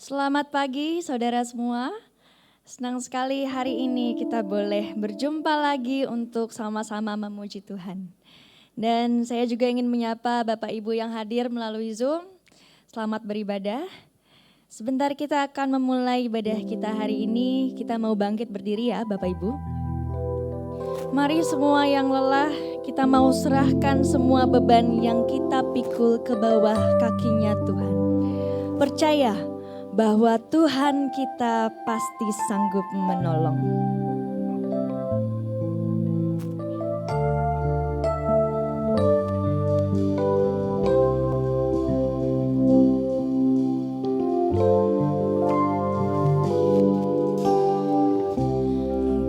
Selamat pagi saudara semua. Senang sekali hari ini kita boleh berjumpa lagi untuk sama-sama memuji Tuhan. Dan saya juga ingin menyapa Bapak Ibu yang hadir melalui Zoom. Selamat beribadah. Sebentar kita akan memulai ibadah kita hari ini. Kita mau bangkit berdiri ya Bapak Ibu. Mari semua yang lelah, kita mau serahkan semua beban yang kita pikul ke bawah kakinya Tuhan. Percaya bahwa Tuhan kita pasti sanggup menolong.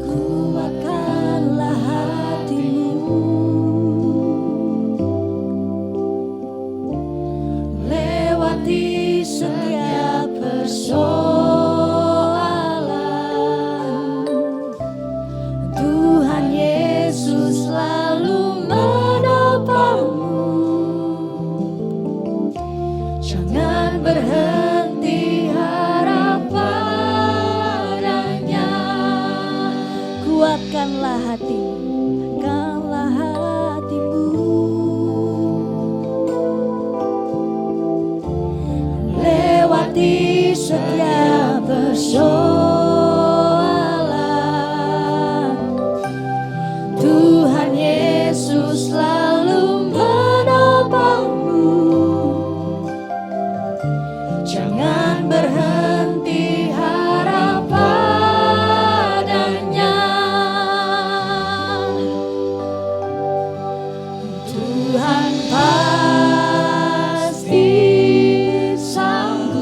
Kuatkanlah hatimu, lewati setiap persoalan. Tuhan Yesus selalu menopangmu. Jangan berhenti harap padanya. Kuatkanlah hatimu, kuatkanlah hatimu. Lewati setiap persoalan. Tuhan Yesus selalu menopangmu. Jangan berhenti harap padanya. Tuhan pasti sanggup.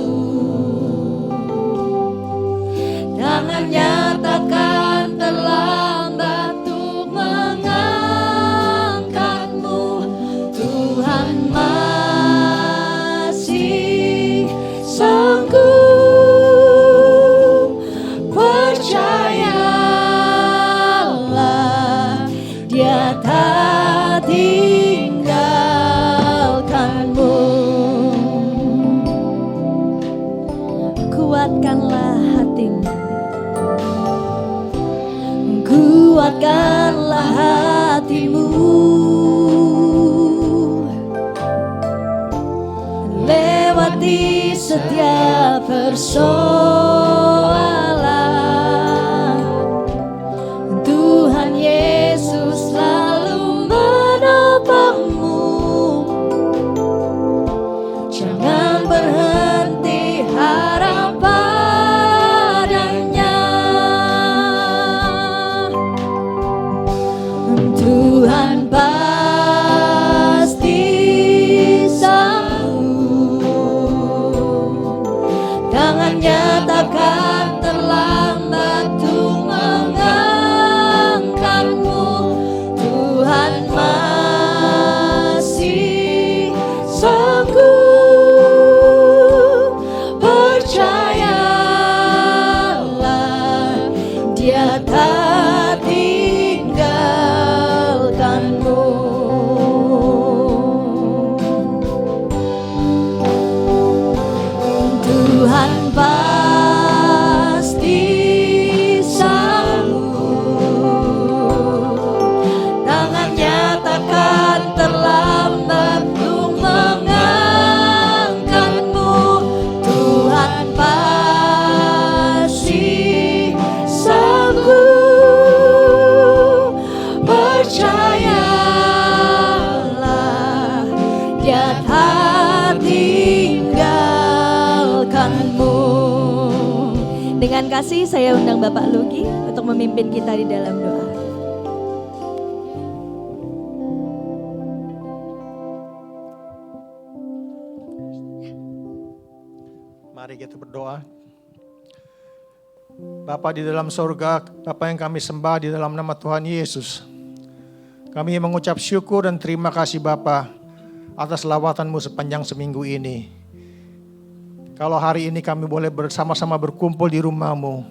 Tangannya takkan terlambat untuk mengangkatmu. Tuhan masih sanggup. Percayalah, Dia tak tinggalkanmu. Kuatkanlah hatimu, kuatkanlah hatimu. Lewati setiap persoalan. Tuhan Yesus selalu menopangmu. Jangan berhenti harap padanya. Tuhan pasti sanggup. Tangannya takkan terlambat untuk mengangkatmu. Tuhan masih sanggup. Percayalah, Dia tak tinggalkanmu. Tuhan pasti sanggup. Tangannya takkan terlambat untuk mengangkatmu. Tuhan pasti sanggup. Percayalah, Dia tak tinggalkanmu. Dengan kasih saya undang Bapak Lugi untuk memimpin kita di dalam doa. Mari kita berdoa. Bapa di dalam sorga, Bapa yang kami sembah di dalam nama Tuhan Yesus. Kami mengucap syukur dan terima kasih Bapa atas lawatan-Mu sepanjang seminggu ini. Kalau hari ini kami boleh bersama-sama berkumpul di rumah-Mu,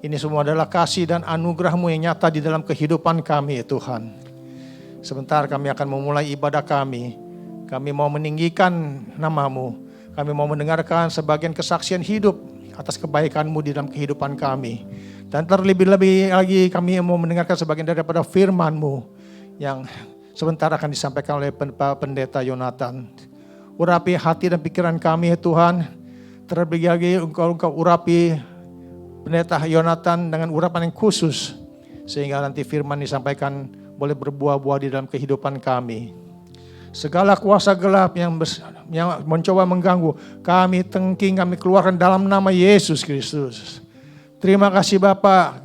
ini semua adalah kasih dan anugerah-Mu yang nyata di dalam kehidupan kami ya Tuhan. Sebentar kami akan memulai ibadah kami. Kami mau meninggikan nama-Mu. Kami mau mendengarkan sebagian kesaksian hidup atas kebaikan-Mu di dalam kehidupan kami. Dan terlebih-lebih lagi kami mau mendengarkan sebagian daripada firman-Mu yang sebentar akan disampaikan oleh Pendeta Yonatan. Urapi hati dan pikiran kami ya Tuhan. Terlebih lagi Engkau urapi Pendeta Yonatan dengan urapan yang khusus. Sehingga nanti firman disampaikan boleh berbuah-buah di dalam kehidupan kami. Segala kuasa gelap yang mencoba mengganggu, kami tengking, kami keluarkan dalam nama Yesus Kristus. Terima kasih Bapak,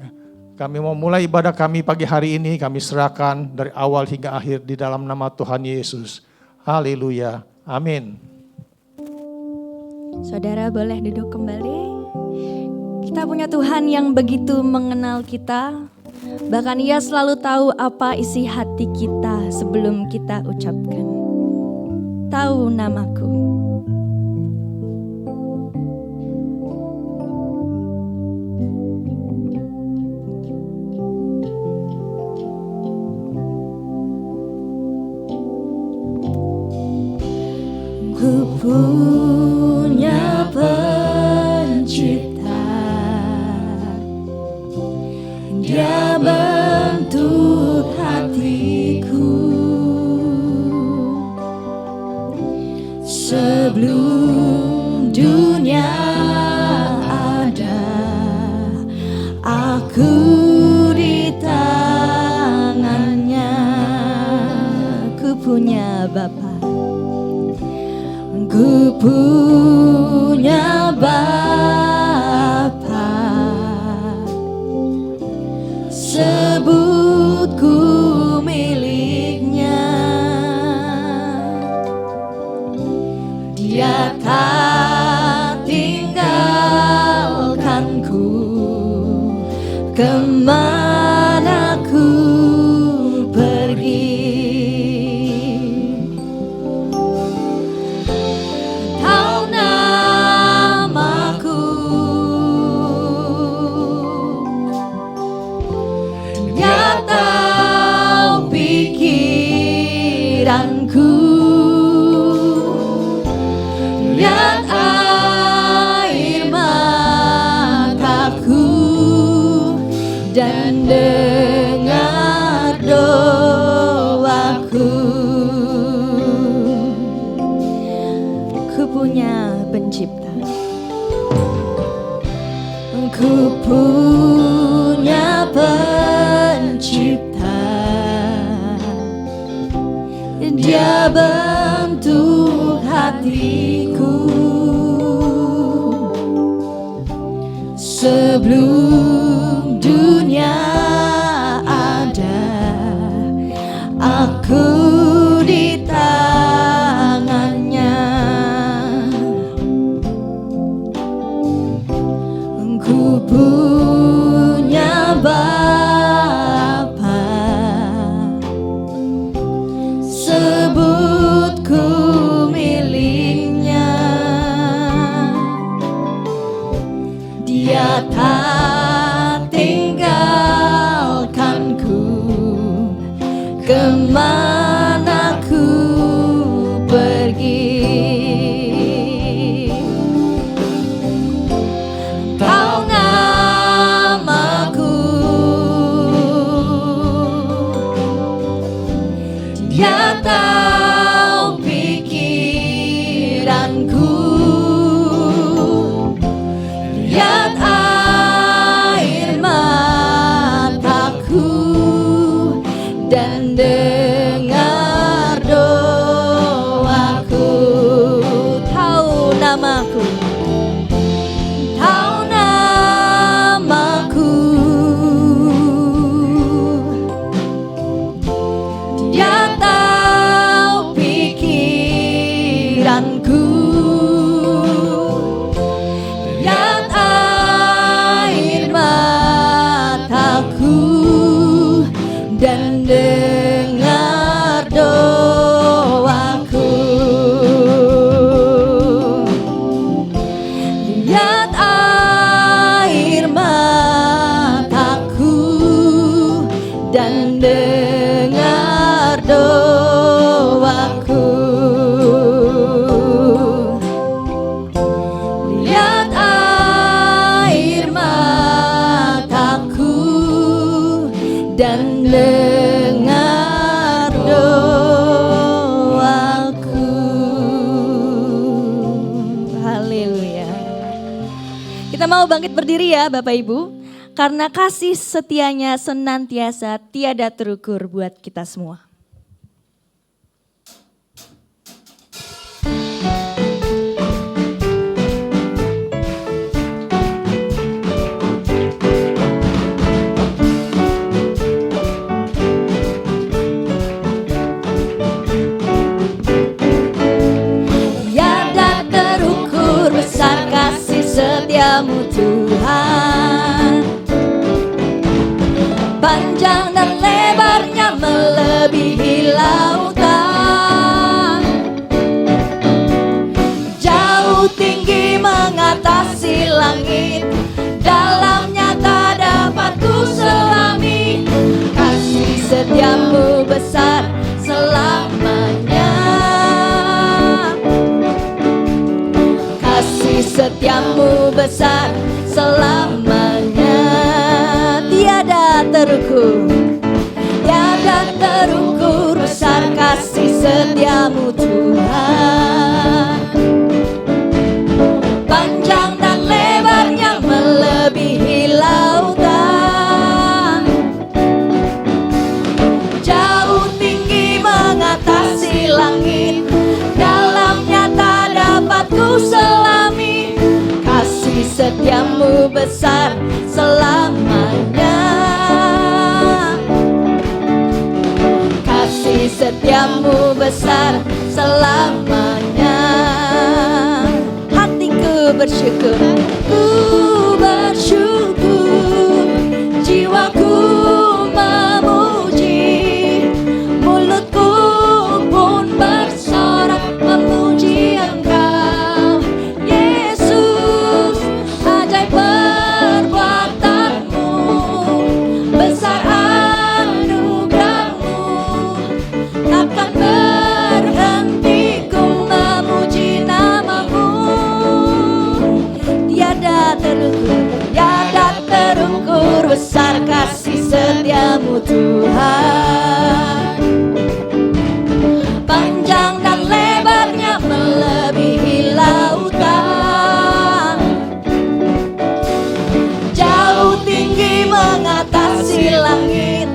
kami mau mulai ibadah kami pagi hari ini, kami serahkan dari awal hingga akhir di dalam nama Tuhan Yesus. Haleluya, amin. Saudara boleh duduk kembali. Kita punya Tuhan yang begitu mengenal kita. Bahkan Ia selalu tahu apa isi hati kita sebelum kita ucapkan. Tahu namaku. Ku punya pencipta, Dia bentuk hatiku sebelum dunia ada. Aku di tangannya. Ku punya Bapa, ku punya Bapa, sebutku miliknya. Dia tak tinggalkanku kemana ku pergi. Tahu namaku, Dia tahu pikiranku. Lihat air mataku dan dengar doaku. Ku punya pencipta, ku punya pencipta. Dia bentuk hatiku sebelum dunia ada. Aku di tangannya. Ku punya Bapa, sebutku miliknya. Dia tak tinggalkanku kemana ku pergi. Tahu namaku, Dia tahu pikiranku. Lihat air mataku dan dengar doaku. Tahu namaku, tahu namaku. Dia tahu pikiranku. Lihat air mataku dan dengar doaku. Lihat air mataku dan dengar doaku. mau bangkit berdiri ya Bapak Ibu. Karena kasih setianya senantiasa tiada terukur buat kita semua. Setiamu Tuhan, panjang dan lebarnya melebihi lautan, jauh tinggi mengatasi langit, dalamnya tak dapat ku selami. Kasih setiamu besar selamanya, setiamu besar selamanya, tiada terukur, tiada terukur besar kasih setiamu Tuhan, panjang dan lebarnya melebihi lautan, jauh tinggi mengatasi langit, dalamnya tak dapat ku selami. Kasih setiamu besar selamanya, kasih setiamu besar selamanya. Hatiku bersyukur, ku bersyukur, jiwaku memuji, mulutku pun bersorak memuji Engkau. Yesus, ajaib perbuatanmu, besar anugerahmu, takkan berhenti ku memuji namamu. Tiada terukur besar kasih setiamu Tuhan, panjang dan lebarnya melebihi lautan, jauh tinggi mengatasi langit,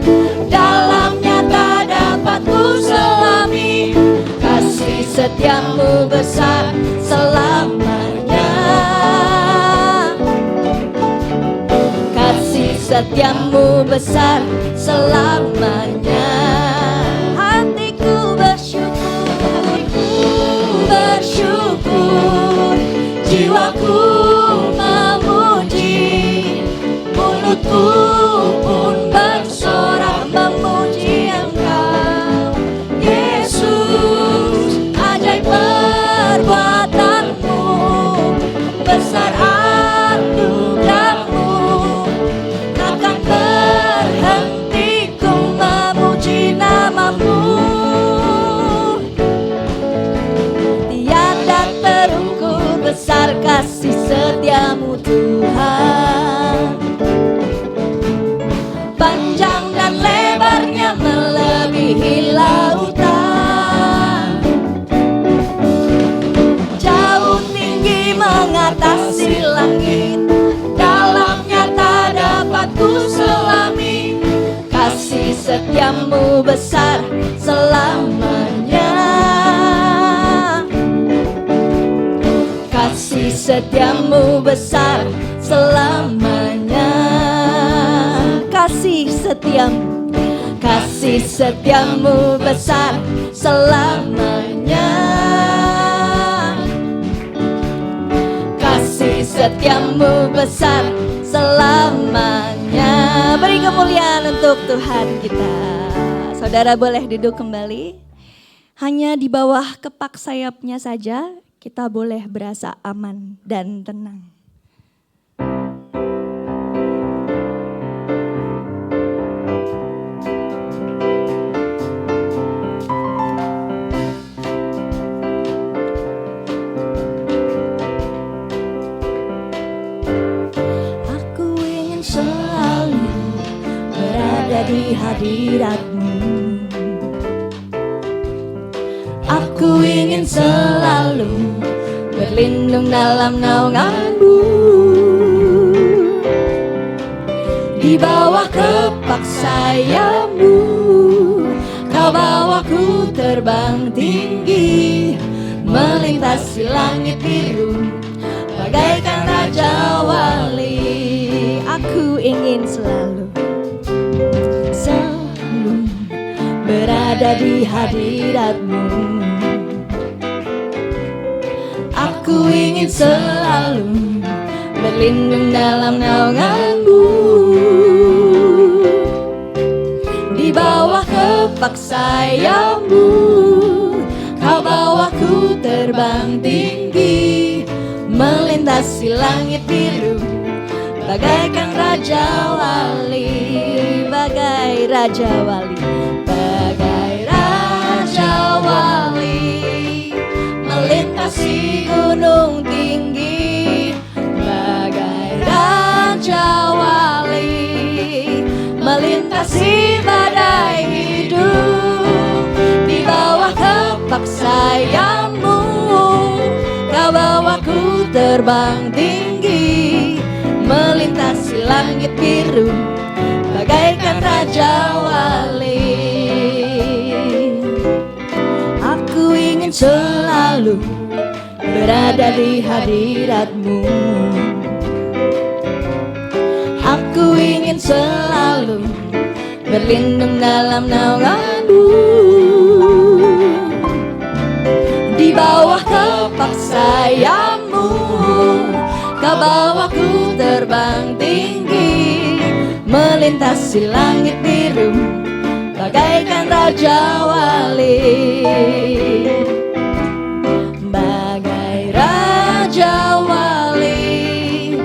dalamnya tak dapat ku selami. Kasih setiamu besar selamanya, kasih setiamu besar selamanya. Hatiku bersyukur, bersyukur, jiwaku memuji, mulutku pun bersorak memuji Engkau. Yesus, ajaib perbuatanmu, besar anugerahmu, takkan berhenti ku memuji namamu. Tiada terukur besar kasih setiamu Tuhan, panjang dan lebarnya melebihi lautan, jauh tinggi mengatasi langit, dalamnya tak dapat ku selami. Kasih setiamu besar selamanya, kasih setiamu besar selamanya. Kasih setiamu besar selamanya, kasih setiamu besar selamanya. Beri kemuliaan untuk Tuhan kita. Saudara boleh duduk kembali. Hanya di bawah kepak sayapnya saja kita boleh berasa aman dan tenang. Di hadirat-Mu, aku ingin selalu berlindung dalam naungan-Mu. Di bawah kepak sayapmu, kau bawaku terbang tinggi, melintasi langit biru, bagaikan Raja Wali. Aku ingin selalu berada di hadirat-Mu. Aku ingin selalu berlindung dalam naungan-Mu. Di bawah kepak sayap-Mu, kau bawaku terbang tinggi, melintasi langit biru, bagaikan Raja Wali, bagai Raja Wali, bagai Raja Wali, melintasi gunung tinggi, bagai Raja Wali, melintasi badai hidup. Di bawah kepak sayap-Mu, kau bawaku terbang tinggi, melintasi langit biru, bagaikan Raja Wali. Aku ingin selalu berada di hadirat-Mu. Aku ingin selalu berlindung dalam naungan-Mu. Di bawah kepak sayap-Mu, kau bawaku terbang tinggi, melintasi langit biru, bagaikan Raja Wali, bagai Raja Wali,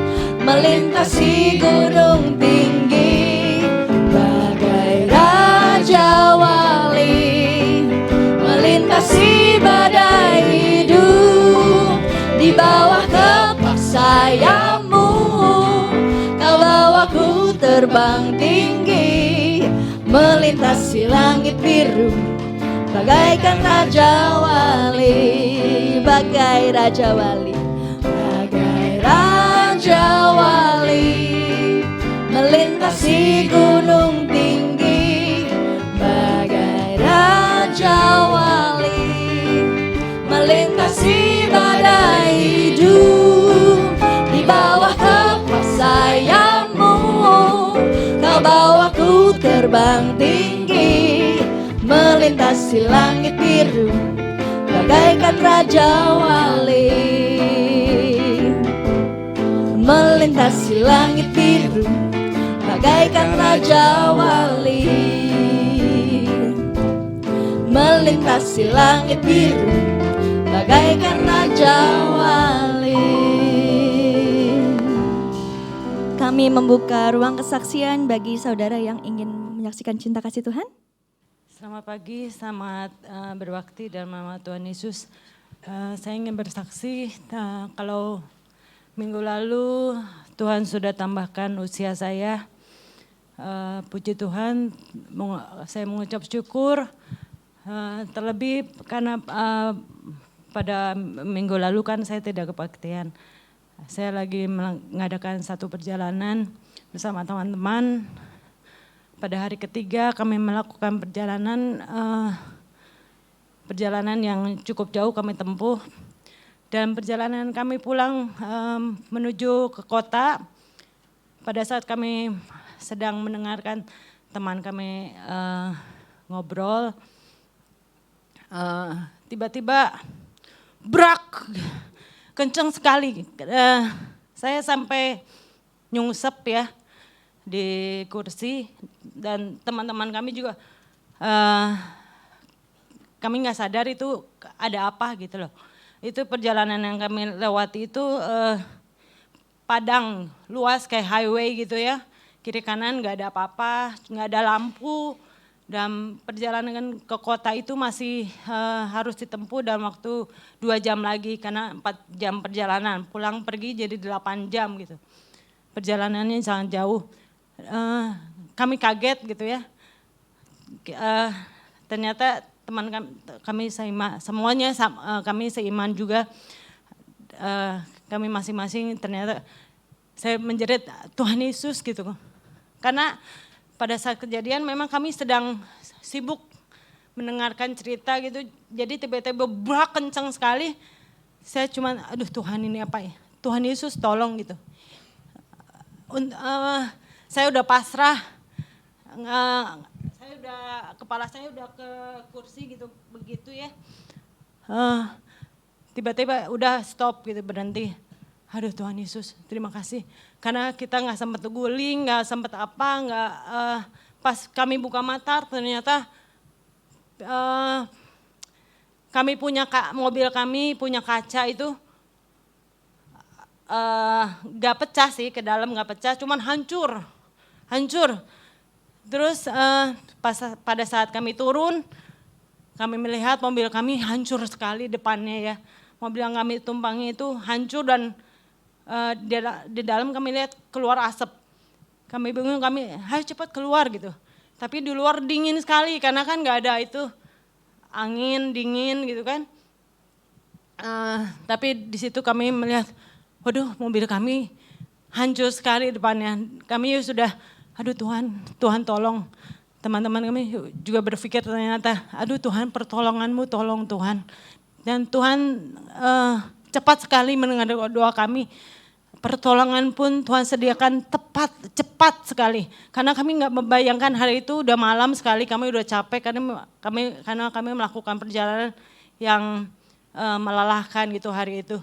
melintasi gunung tinggi, bagai Raja Wali, melintasi badai hidup. Di bawah kepak sayap-Mu, kau bawaku terbang tinggi, melintasi langit biru, bagaikan Raja Wali, bagai Raja Wali, bagai Raja Wali, melintasi gunung tinggi, bagai Raja Wali, melintasi badai hidup. Di bawah kepak sayap-Mu, kau bawaku terbang tinggi, melintasi langit biru, bagaikan Raja Wali, melintasi langit biru, bagaikan Raja Wali, melintasi langit biru, bagaikan Raja Wali. Kami membuka ruang kesaksian bagi saudara yang ingin menyaksikan cinta kasih Tuhan. Selamat pagi, selamat berbakti dalam nama Tuhan Yesus. Saya ingin bersaksi kalau minggu lalu Tuhan sudah tambahkan usia saya. Puji Tuhan, saya mengucap syukur. Terlebih karena pada minggu lalu kan saya tidak kebaktian. Saya lagi mengadakan satu perjalanan bersama teman-teman. Pada hari ketiga kami melakukan perjalanan yang cukup jauh kami tempuh. Dan perjalanan kami pulang menuju ke kota, pada saat kami sedang mendengarkan teman kami ngobrol, tiba-tiba brak, kencang sekali. Saya sampai nyungsep ya di kursi, dan teman-teman kami juga kami nggak sadar itu ada apa gitu loh. Itu perjalanan yang kami lewati itu padang, luas kayak highway gitu ya. Kiri kanan nggak ada apa-apa, nggak ada lampu. Dan perjalanan ke kota itu masih harus ditempuh dalam waktu 2 jam lagi karena 4 jam perjalanan. Pulang pergi jadi 8 jam gitu. Perjalanannya sangat jauh. Kami kaget gitu ya. Ternyata teman kami seiman, semuanya kami seiman juga. Kami masing-masing ternyata saya menjerit Tuhan Yesus gitu. Karena pada saat kejadian memang kami sedang sibuk mendengarkan cerita gitu. Jadi tiba-tiba brak kencang sekali. Saya cuma aduh Tuhan ini apa ya? Tuhan Yesus tolong gitu. Saya udah pasrah. Kepala saya udah ke kursi gitu begitu ya. Tiba-tiba udah stop gitu, berhenti. Aduh Tuhan Yesus, terima kasih. Karena kita nggak sempat guling, nggak sempat apa, pas kami buka mata ternyata kami punya mobil kami punya kaca itu nggak pecah sih, ke dalam nggak pecah, cuman hancur. Terus pada saat kami turun, kami melihat mobil kami hancur sekali depannya ya. Mobil yang kami tumpangi itu hancur dan di dalam kami lihat keluar asap. Kami bingung, ayo cepat keluar gitu. Tapi di luar dingin sekali karena kan nggak ada itu angin dingin gitu kan. Tapi di situ kami melihat, waduh mobil kami hancur sekali depannya. Kami sudah, aduh Tuhan tolong. Teman-teman kami juga berpikir ternyata, aduh Tuhan pertolongan-Mu tolong Tuhan. Dan Tuhan cepat sekali mendengar doa kami. Pertolongan pun Tuhan sediakan cepat sekali. Karena kami nggak membayangkan hari itu udah malam sekali, kami udah capek karena kami melakukan perjalanan yang melelahkan gitu hari itu.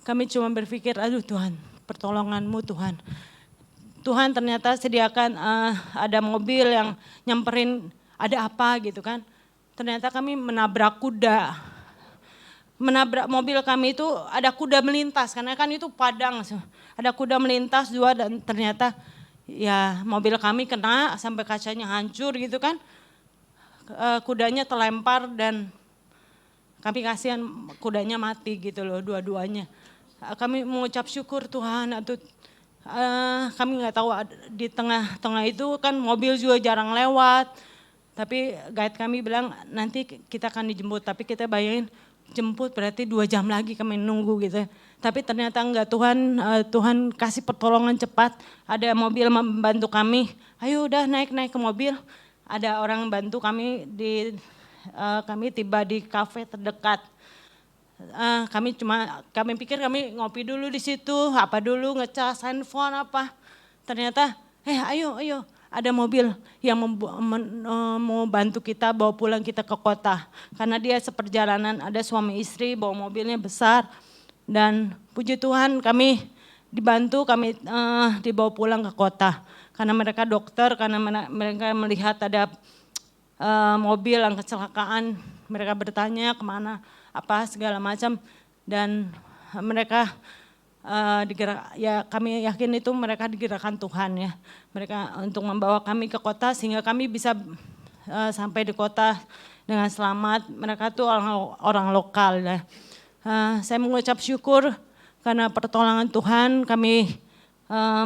Kami cuma berpikir, aduh Tuhan, pertolongan-Mu Tuhan. Tuhan ternyata sediakan ada mobil yang nyamperin, ada apa gitu kan. Ternyata kami menabrak kuda. Menabrak mobil kami itu ada kuda melintas, karena kan itu padang. Ada kuda melintas dua dan ternyata ya mobil kami kena sampai kacanya hancur gitu kan. Kudanya terlempar dan kami kasihan kudanya mati gitu loh dua-duanya. Kami mengucap syukur Tuhan, kami nggak tahu di tengah-tengah itu kan mobil juga jarang lewat. Tapi guide kami bilang nanti kita akan dijemput, tapi kita bayangin jemput berarti 2 jam lagi kami nunggu gitu. Tapi ternyata enggak, Tuhan kasih pertolongan cepat. Ada mobil membantu kami, ayo udah naik ke mobil. Ada orang bantu kami, kami tiba di kafe terdekat. Kami pikir kami ngopi dulu di situ, apa dulu ngecas handphone apa. Ternyata ayo ada mobil yang mau bantu kita bawa pulang kita ke kota. Karena dia seperjalanan, ada suami istri bawa mobilnya besar. Dan puji Tuhan kami dibantu, kami dibawa pulang ke kota. Karena mereka dokter, karena mereka melihat ada mobil yang kecelakaan. Mereka bertanya kemana, apa segala macam. Dan mereka kami yakin itu mereka digerakkan Tuhan ya. Mereka untuk membawa kami ke kota sehingga kami bisa sampai di kota dengan selamat. Mereka tuh orang lokal ya. Saya mengucap syukur karena pertolongan Tuhan kami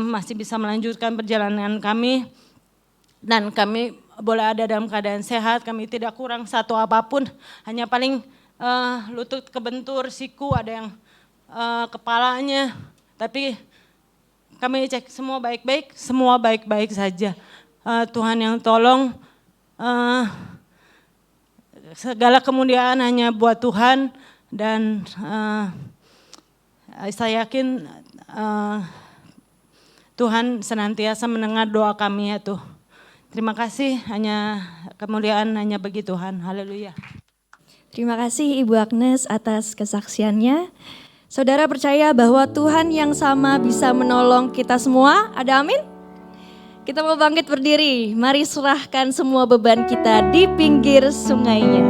masih bisa melanjutkan perjalanan kami. Dan kami boleh ada dalam keadaan sehat, kami tidak kurang satu apapun. Hanya paling lutut kebentur, siku ada yang kepalanya, tapi kami cek semua baik-baik saja. Tuhan yang tolong, segala kemuliaan hanya buat Tuhan dan saya yakin Tuhan senantiasa mendengar doa kami ya Tuh. Terima kasih, kemuliaan hanya bagi Tuhan. Haleluya. Terima kasih Ibu Agnes atas kesaksiannya. Saudara percaya bahwa Tuhan yang sama bisa menolong kita semua? Ada amin? Kita mau bangkit berdiri. Mari serahkan semua beban kita di pinggir sungainya.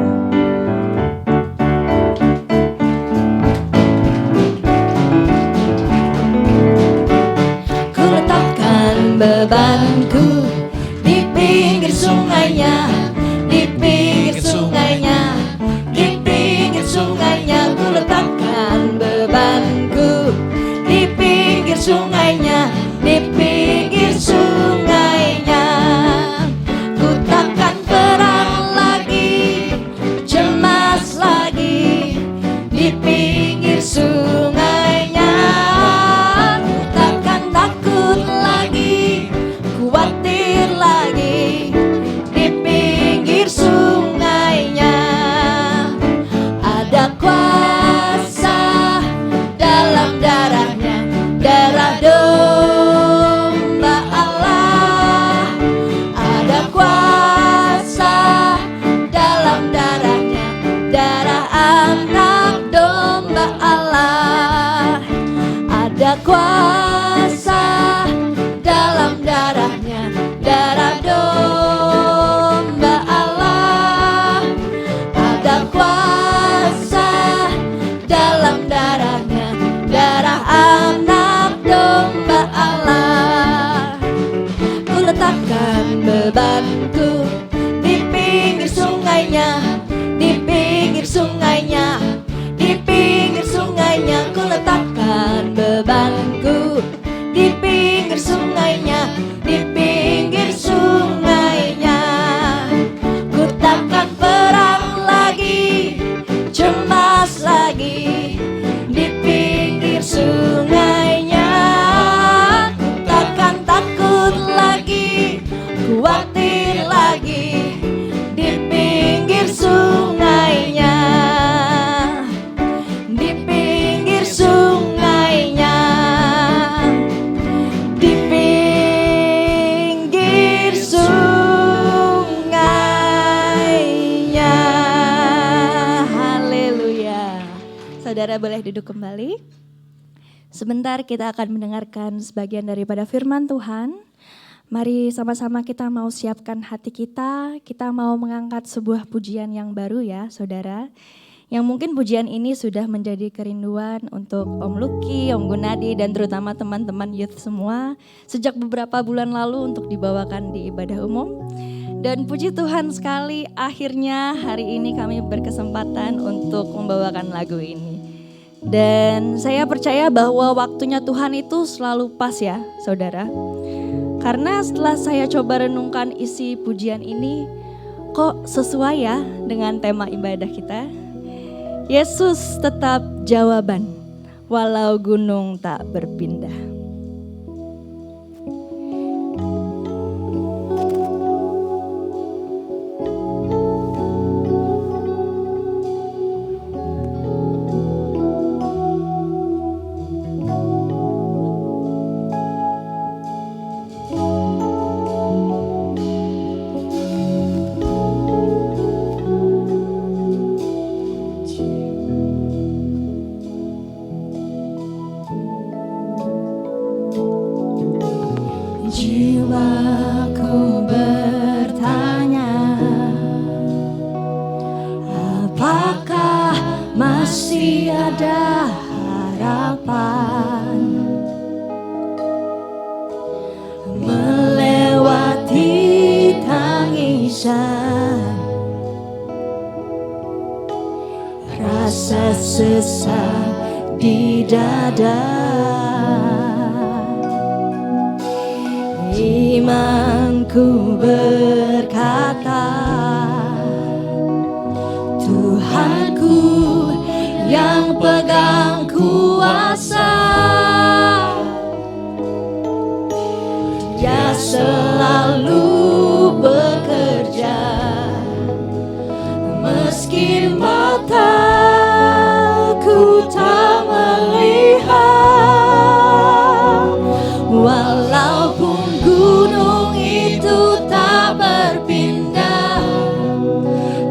Ku letakkan bebanku di pinggir sungainya, di pinggir sungainya, di pinggir sungainya. Ku letakkan bebanku di pinggir sungainya, di pinggir sungainya. Ku takkan perang lagi bebanku. Di pinggir sungainya, di pinggir sungainya, ku takkan perang lagi, cemas lagi. Di pinggir sungainya, ku takkan takut lagi, khawatir lagi. Di pinggir sungainya, di pinggir sungainya, di pinggir sungainya. Haleluya. Saudara boleh duduk kembali. Sebentar kita akan mendengarkan sebagian daripada firman Tuhan. Mari sama-sama kita mau siapkan hati kita mau mengangkat sebuah pujian yang baru ya saudara. Yang mungkin pujian ini sudah menjadi kerinduan untuk Om Lucky, Om Gunadi, dan terutama teman-teman youth semua sejak beberapa bulan lalu untuk dibawakan di ibadah umum. Dan puji Tuhan sekali akhirnya hari ini kami berkesempatan untuk membawakan lagu ini. Dan saya percaya bahwa waktunya Tuhan itu selalu pas ya saudara. Karena setelah saya coba renungkan isi pujian ini, kok sesuai ya dengan tema ibadah kita. Yesus tetap jawaban, walau gunung tak berpindah. Jiwaku bertanya, apakah masih ada harapan melewati tangisan, rasa sesak di dada. Imanku berkata, Tuhanku yang pegang kuasa, Dia selalu bekerja, meski mataku tak melihat, walaupun gunung itu tak berpindah,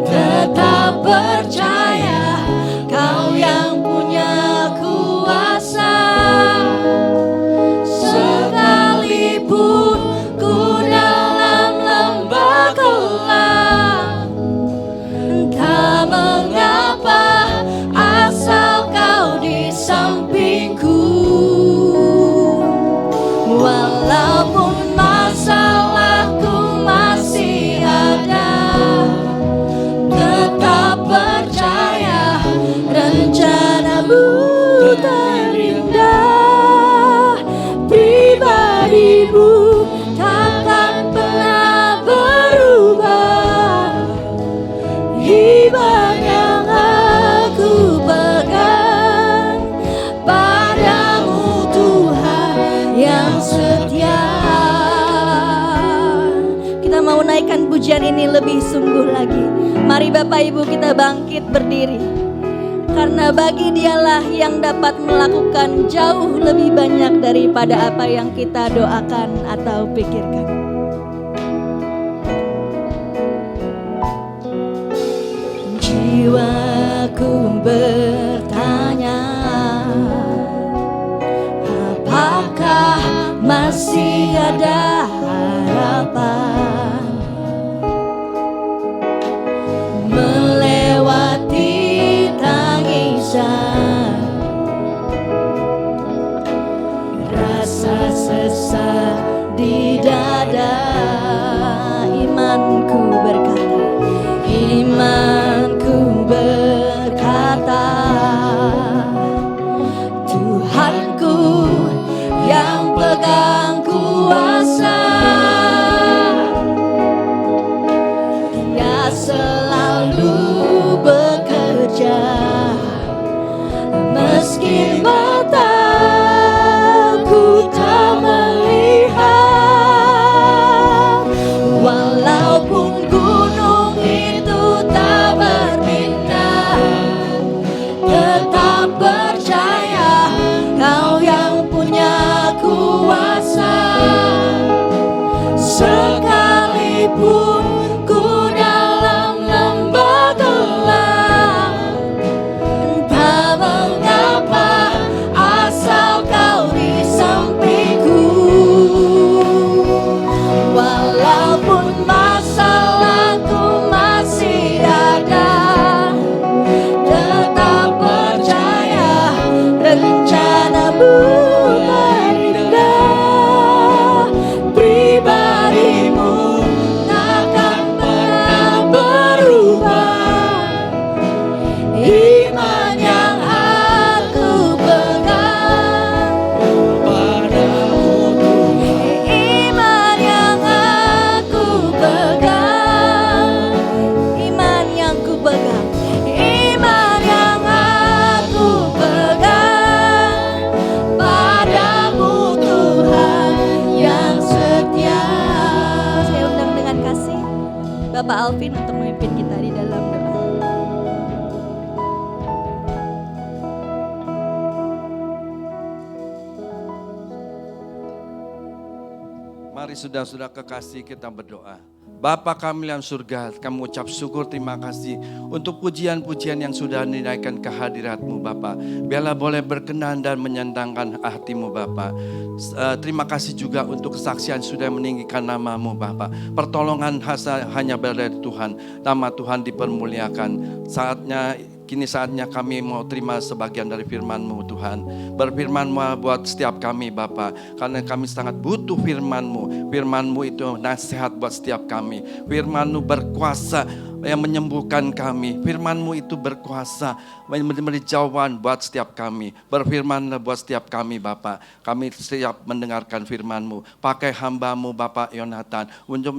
tetap percaya Kau yang punya kuasa. Sekalipun ku dalam lembah gelap, tak mengapa asal Kau di sampingku. Walaupun masalahku masih ada, tetap percaya rencana-Mu terindah. Pribadi-Mu takkan pernah berubah. Iman yang aku pegang padamu, Tuhan yang setia. Kita mau naikkan pujian ini lebih sungguh lagi. Mari Bapak Ibu kita bangkit berdiri. Karena bagi Dialah yang dapat melakukan jauh lebih banyak daripada apa yang kita doakan atau pikirkan. Jiwaku bertanya, apakah masih ada harapan melewati tangisan, rasa sesak di dada. Imanku berkata, imanku berkata, pegang kuasa. Dia selalu bekerja meski mataku tak melihat. Walaupun gunung itu tak berpindah, tetap percaya Kau yang punya kuasa. Sekalipun ku dalam lembah gelap, entah mengapa asal Kau di sampingku. Walaupun masalahku masih ada, tetap percaya rencanamu terindah. Pribadimu takkan pernah berubah. Iman yang aku pegang padamu, iman yang aku pegang, iman yang ku pegang, iman yang aku pegang padamu Tuhan yang setia. Saya undang dengan kasih Bapak Alvin untuk memimpin kita di dalam doa. Mari saudara-saudara kekasih kita berdoa. Bapa kami yang surga, kami ucap syukur terima kasih untuk pujian-pujian yang sudah dinaikkan ke hadirat-Mu Bapa. Biarlah boleh berkenan dan menyenangkan hati-Mu Bapa. Terima kasih juga untuk kesaksian sudah meninggikan nama-Mu Bapa. Pertolongan hanya berada di Tuhan. Nama Tuhan dipermuliakan. Kini saatnya kami mau terima sebagian dari firman-Mu Tuhan. Berfirman-Mu buat setiap kami Bapa. Karena kami sangat butuh firman-Mu. Firman-Mu itu nasihat buat setiap kami. Firman-Mu berkuasa yang menyembuhkan kami. Firman-Mu itu berkuasa memberi jawaban buat setiap kami. Berfirmanlah buat setiap kami Bapa. Kami siap mendengarkan firman-Mu. Pakai hamba-Mu Bapak Yonatan untuk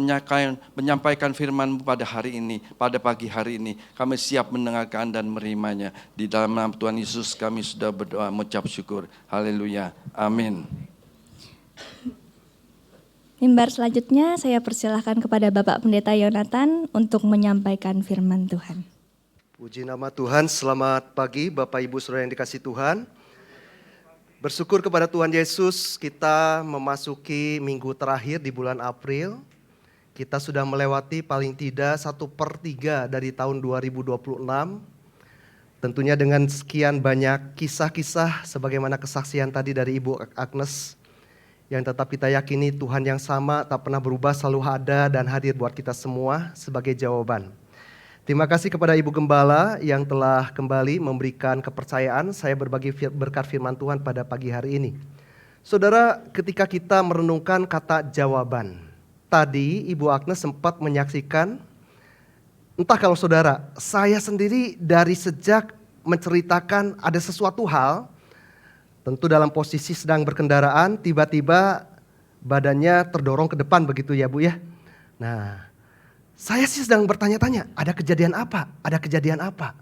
menyampaikan firman-Mu pada hari ini, pada pagi hari ini. Kami siap mendengarkan dan menerimanya. Di dalam nama Tuhan Yesus kami sudah berdoa mengucap syukur. Haleluya. Amin. Mimbar selanjutnya saya persilahkan kepada Bapak Pendeta Yonatan untuk menyampaikan firman Tuhan. Puji nama Tuhan, selamat pagi Bapak Ibu Saudara yang dikasihi Tuhan. Bersyukur kepada Tuhan Yesus, kita memasuki minggu terakhir di bulan April. Kita sudah melewati paling tidak 1/3 dari tahun 2026. Tentunya dengan sekian banyak kisah-kisah sebagaimana kesaksian tadi dari Ibu Agnes, yang tetap kita yakini Tuhan yang sama tak pernah berubah, selalu ada dan hadir buat kita semua sebagai jawaban. Terima kasih kepada Ibu Gembala yang telah kembali memberikan kepercayaan saya berbagi berkat firman Tuhan pada pagi hari ini. Saudara, ketika kita merenungkan kata jawaban, tadi Ibu Agnes sempat menyaksikan, entah kalau saudara, saya sendiri dari sejak menceritakan ada sesuatu hal, tentu dalam posisi sedang berkendaraan, tiba-tiba badannya terdorong ke depan begitu ya Bu ya. Nah, saya sih sedang bertanya-tanya, ada kejadian apa? Ada kejadian apa?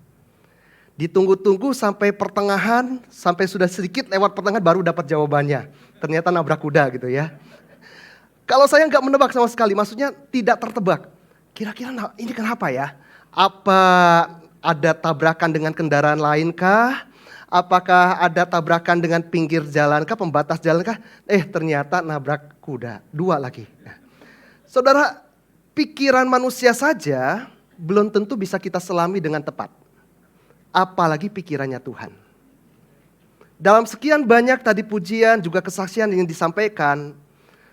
Ditunggu-tunggu sampai pertengahan, sampai sudah sedikit lewat pertengahan baru dapat jawabannya. Ternyata nabrak kuda gitu ya. Kalau saya nggak menebak sama sekali, maksudnya tidak tertebak. Kira-kira ini kenapa ya? Apa ada tabrakan dengan kendaraan lain kah? Apakah ada tabrakan dengan pinggir jalan kah, pembatas jalan kah? Ternyata nabrak kuda, 2 lagi. Saudara, pikiran manusia saja belum tentu bisa kita selami dengan tepat. Apalagi pikirannya Tuhan. Dalam sekian banyak tadi pujian juga kesaksian yang disampaikan,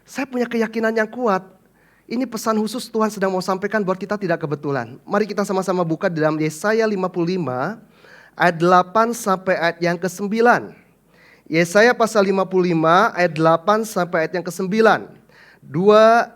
saya punya keyakinan yang kuat. Ini pesan khusus Tuhan sedang mau sampaikan buat kita tidak kebetulan. Mari kita sama-sama buka dalam Yesaya 55 ayat 8 sampai ayat yang ke-9. Yesaya pasal 55 ayat 8 sampai ayat yang ke-9. 2,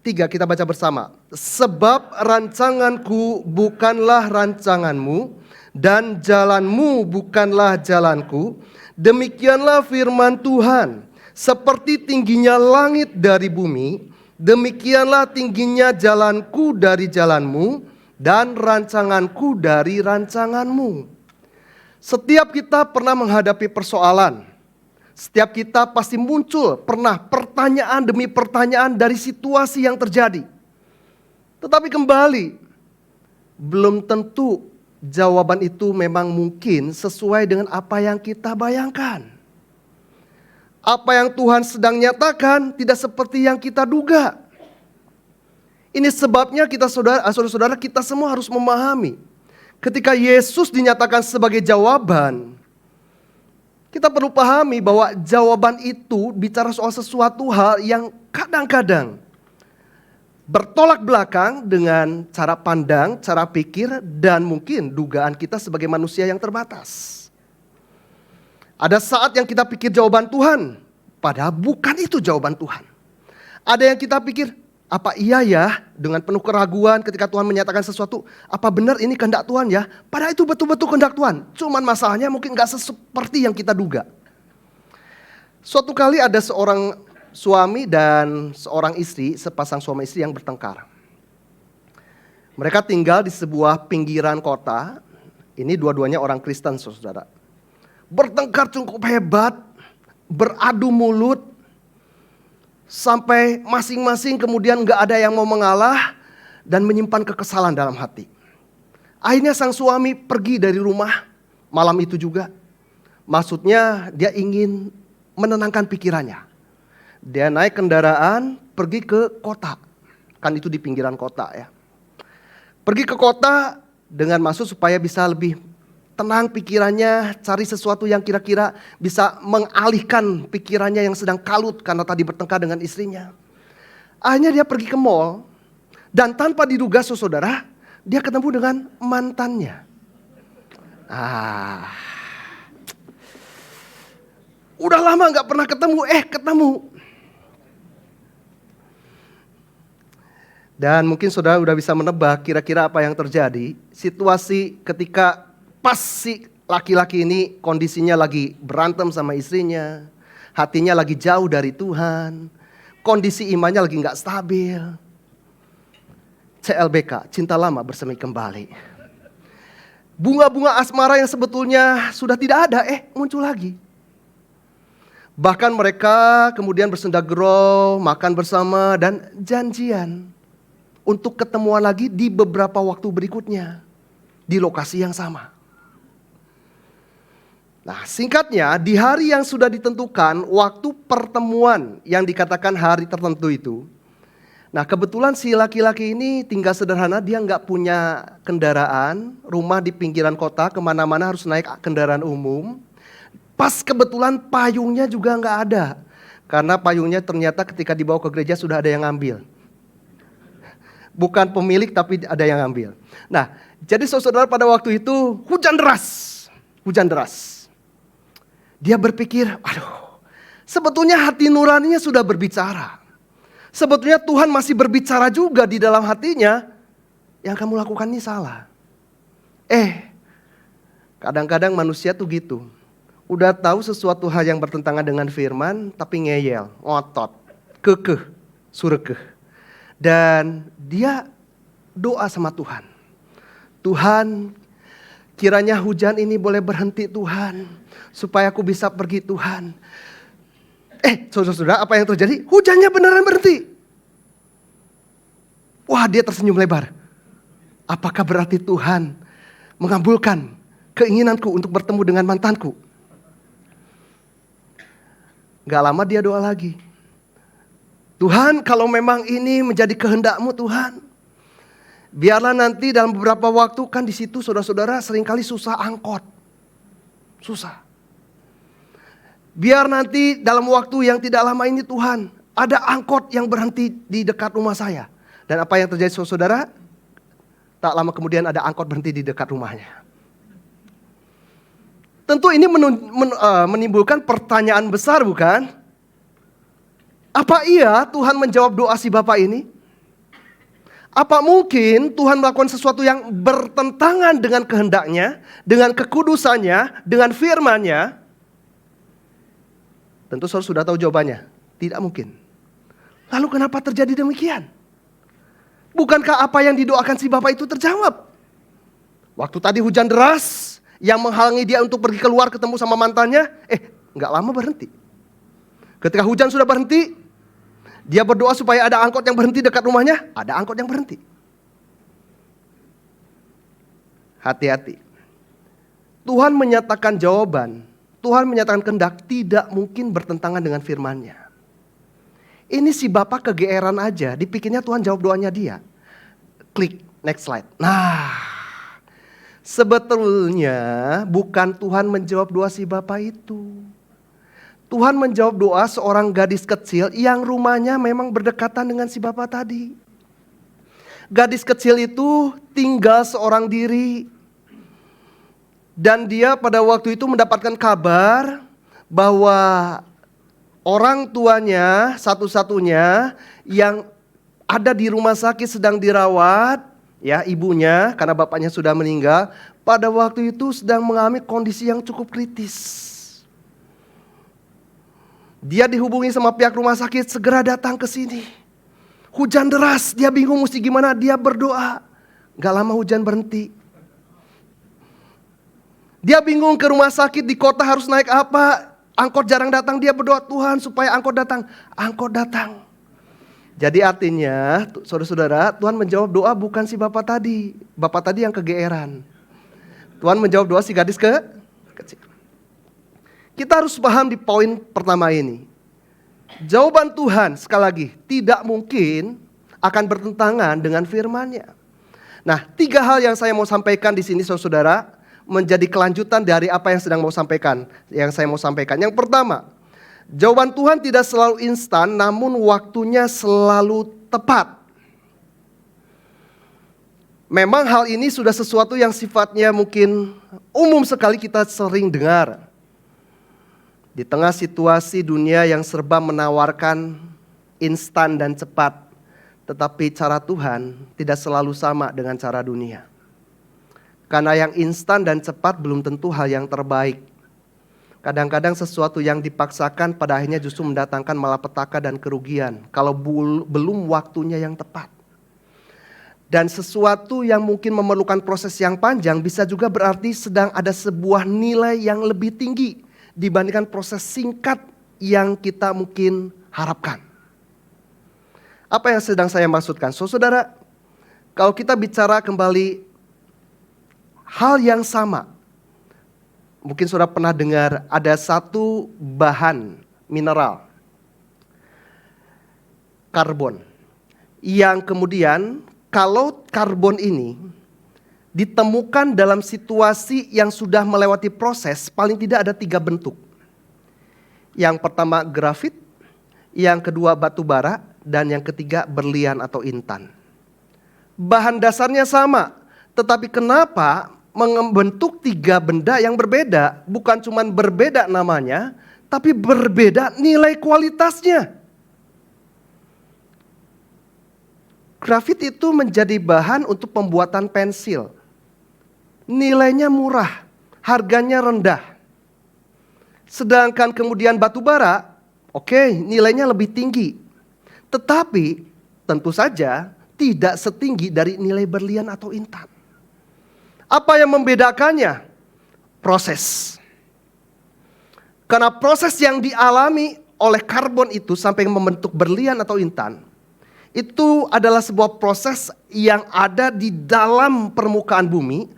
3 kita baca bersama. Sebab rancanganku bukanlah rancanganmu, dan jalanmu bukanlah jalanku. Demikianlah firman Tuhan. Seperti tingginya langit dari bumi, demikianlah tingginya jalanku dari jalanmu, dan rancanganku dari rancanganmu. Setiap kita pernah menghadapi persoalan. Setiap kita pasti muncul pernah pertanyaan demi pertanyaan dari situasi yang terjadi. Tetapi kembali, belum tentu jawaban itu memang mungkin sesuai dengan apa yang kita bayangkan. Apa yang Tuhan sedang nyatakan tidak seperti yang kita duga. Ini sebabnya kita saudara-saudara kita semua harus memahami. Ketika Yesus dinyatakan sebagai jawaban, kita perlu pahami bahwa jawaban itu bicara soal sesuatu hal yang kadang-kadang bertolak belakang dengan cara pandang, cara pikir, dan mungkin dugaan kita sebagai manusia yang terbatas. Ada saat yang kita pikir jawaban Tuhan, padahal bukan itu jawaban Tuhan. Ada yang kita pikir, apa iya ya, dengan penuh keraguan ketika Tuhan menyatakan sesuatu, apa benar ini kehendak Tuhan ya? Padahal itu betul-betul kehendak Tuhan. Cuman masalahnya mungkin gak seperti yang kita duga. Suatu kali ada seorang suami dan seorang istri, sepasang suami istri yang bertengkar. Mereka tinggal di sebuah pinggiran kota. Ini dua-duanya orang Kristen, saudara. Bertengkar cukup hebat, beradu mulut, sampai masing-masing kemudian gak ada yang mau mengalah dan menyimpan kekesalan dalam hati. Akhirnya sang suami pergi dari rumah malam itu juga. Maksudnya dia ingin menenangkan pikirannya. Dia naik kendaraan pergi ke kota. Kan itu di pinggiran kota ya. Pergi ke kota dengan maksud supaya bisa lebih tenang pikirannya, cari sesuatu yang kira-kira bisa mengalihkan pikirannya yang sedang kalut karena tadi bertengkar dengan istrinya. Akhirnya dia pergi ke mall dan tanpa diduga saudara, dia ketemu dengan mantannya. Udah lama gak pernah ketemu, ketemu. Dan mungkin saudara udah bisa menebak kira-kira apa yang terjadi. Situasi ketika pas si laki-laki ini kondisinya lagi berantem sama istrinya, hatinya lagi jauh dari Tuhan, kondisi imannya lagi gak stabil. CLBK, cinta lama bersemi kembali. Bunga-bunga asmara yang sebetulnya sudah tidak ada, muncul lagi. Bahkan mereka kemudian bersenda gurau, makan bersama dan janjian untuk ketemuan lagi di beberapa waktu berikutnya di lokasi yang sama. Nah, singkatnya di hari yang sudah ditentukan, waktu pertemuan yang dikatakan hari tertentu itu. Nah, kebetulan si laki-laki ini tinggal sederhana, dia nggak punya kendaraan, rumah di pinggiran kota, kemana-mana harus naik kendaraan umum. Pas kebetulan payungnya juga nggak ada, karena payungnya ternyata ketika dibawa ke gereja sudah ada yang ngambil. Bukan pemilik tapi ada yang ngambil. Nah, jadi saudara pada waktu itu hujan deras. Dia berpikir, aduh, sebetulnya hati nuraninya sudah berbicara. Sebetulnya Tuhan masih berbicara juga di dalam hatinya. Yang kamu lakukan ini salah. Kadang-kadang manusia tuh gitu. Udah tahu sesuatu hal yang bertentangan dengan firman, tapi ngeyel, ngotot, kekeh, surekeh. Dan dia doa sama Tuhan. Tuhan, kiranya hujan ini boleh berhenti Tuhan. Supaya aku bisa pergi Tuhan. Saudara-saudara, apa yang terjadi? Hujannya beneran berhenti. Wah, dia tersenyum lebar. Apakah berarti Tuhan mengabulkan keinginanku untuk bertemu dengan mantanku? Gak lama dia doa lagi. Tuhan, kalau memang ini menjadi kehendak-Mu Tuhan, biarlah nanti dalam beberapa waktu, kan di situ saudara-saudara seringkali susah angkot. Susah. Biar nanti dalam waktu yang tidak lama ini Tuhan, ada angkot yang berhenti di dekat rumah saya. Dan apa yang terjadi saudara? Tak lama kemudian ada angkot berhenti di dekat rumahnya. Tentu ini menimbulkan pertanyaan besar, bukan? Apa iya Tuhan menjawab doa si bapak ini? Apa mungkin Tuhan melakukan sesuatu yang bertentangan dengan kehendaknya, dengan kekudusannya, dengan firman-Nya? Tentu saudara sudah tahu jawabannya. Tidak mungkin. Lalu kenapa terjadi demikian? Bukankah apa yang didoakan si bapak itu terjawab? Waktu tadi hujan deras yang menghalangi dia untuk pergi keluar ketemu sama mantannya, nggak lama berhenti. Ketika hujan sudah berhenti, dia berdoa supaya ada angkot yang berhenti dekat rumahnya, ada angkot yang berhenti. Hati-hati. Tuhan menyatakan jawaban, Tuhan menyatakan kehendak tidak mungkin bertentangan dengan firman-Nya. Ini si bapak kegeeran aja, dipikirnya Tuhan jawab doanya dia. Klik, next slide. Nah, sebetulnya bukan Tuhan menjawab doa si bapak itu. Tuhan menjawab doa seorang gadis kecil yang rumahnya memang berdekatan dengan si bapak tadi. Gadis kecil itu tinggal seorang diri. Dan dia pada waktu itu mendapatkan kabar bahwa orang tuanya satu-satunya yang ada di rumah sakit sedang dirawat, ya ibunya karena bapaknya sudah meninggal, pada waktu itu sedang mengalami kondisi yang cukup kritis. Dia dihubungi sama pihak rumah sakit, segera datang ke sini. Hujan deras, dia bingung mesti gimana, dia berdoa. Gak lama hujan berhenti. Dia bingung ke rumah sakit di kota harus naik apa. Angkot jarang datang, dia berdoa Tuhan supaya angkot datang. Angkot datang. Jadi artinya saudara-saudara, Tuhan menjawab doa bukan si bapak tadi. Bapak tadi yang kegeeran. Tuhan menjawab doa si gadis kecil. Kita harus paham di poin pertama ini. Jawaban Tuhan sekali lagi tidak mungkin akan bertentangan dengan firman-Nya. Nah, 3 hal yang saya mau sampaikan di sini saudara-saudara menjadi kelanjutan dari apa yang saya mau sampaikan. Yang pertama, jawaban Tuhan tidak selalu instan, namun waktunya selalu tepat. Memang hal ini sudah sesuatu yang sifatnya mungkin umum sekali kita sering dengar. Di tengah situasi dunia yang serba menawarkan instan dan cepat, tetapi cara Tuhan tidak selalu sama dengan cara dunia. Karena yang instan dan cepat belum tentu hal yang terbaik. Kadang-kadang sesuatu yang dipaksakan pada akhirnya justru mendatangkan malapetaka dan kerugian kalau belum waktunya yang tepat. Dan sesuatu yang mungkin memerlukan proses yang panjang bisa juga berarti sedang ada sebuah nilai yang lebih tinggi dibandingkan proses singkat yang kita mungkin harapkan. Apa yang sedang saya maksudkan? Saudara, kalau kita bicara kembali hal yang sama. Mungkin saudara pernah dengar ada satu bahan mineral, karbon. Yang kemudian kalau karbon ini ditemukan dalam situasi yang sudah melewati proses, paling tidak ada 3 bentuk. Yang pertama grafit, yang kedua batu bara, dan yang ketiga berlian atau intan. Bahan dasarnya sama, tetapi kenapa membentuk 3 benda yang berbeda? Bukan cuma berbeda namanya, tapi berbeda nilai kualitasnya. Grafit itu menjadi bahan untuk pembuatan pensil. Nilainya murah, harganya rendah. Sedangkan kemudian batu bara, nilainya lebih tinggi. Tetapi tentu saja tidak setinggi dari nilai berlian atau intan. Apa yang membedakannya? Proses. Karena proses yang dialami oleh karbon itu sampai membentuk berlian atau intan, itu adalah sebuah proses yang ada di dalam permukaan bumi,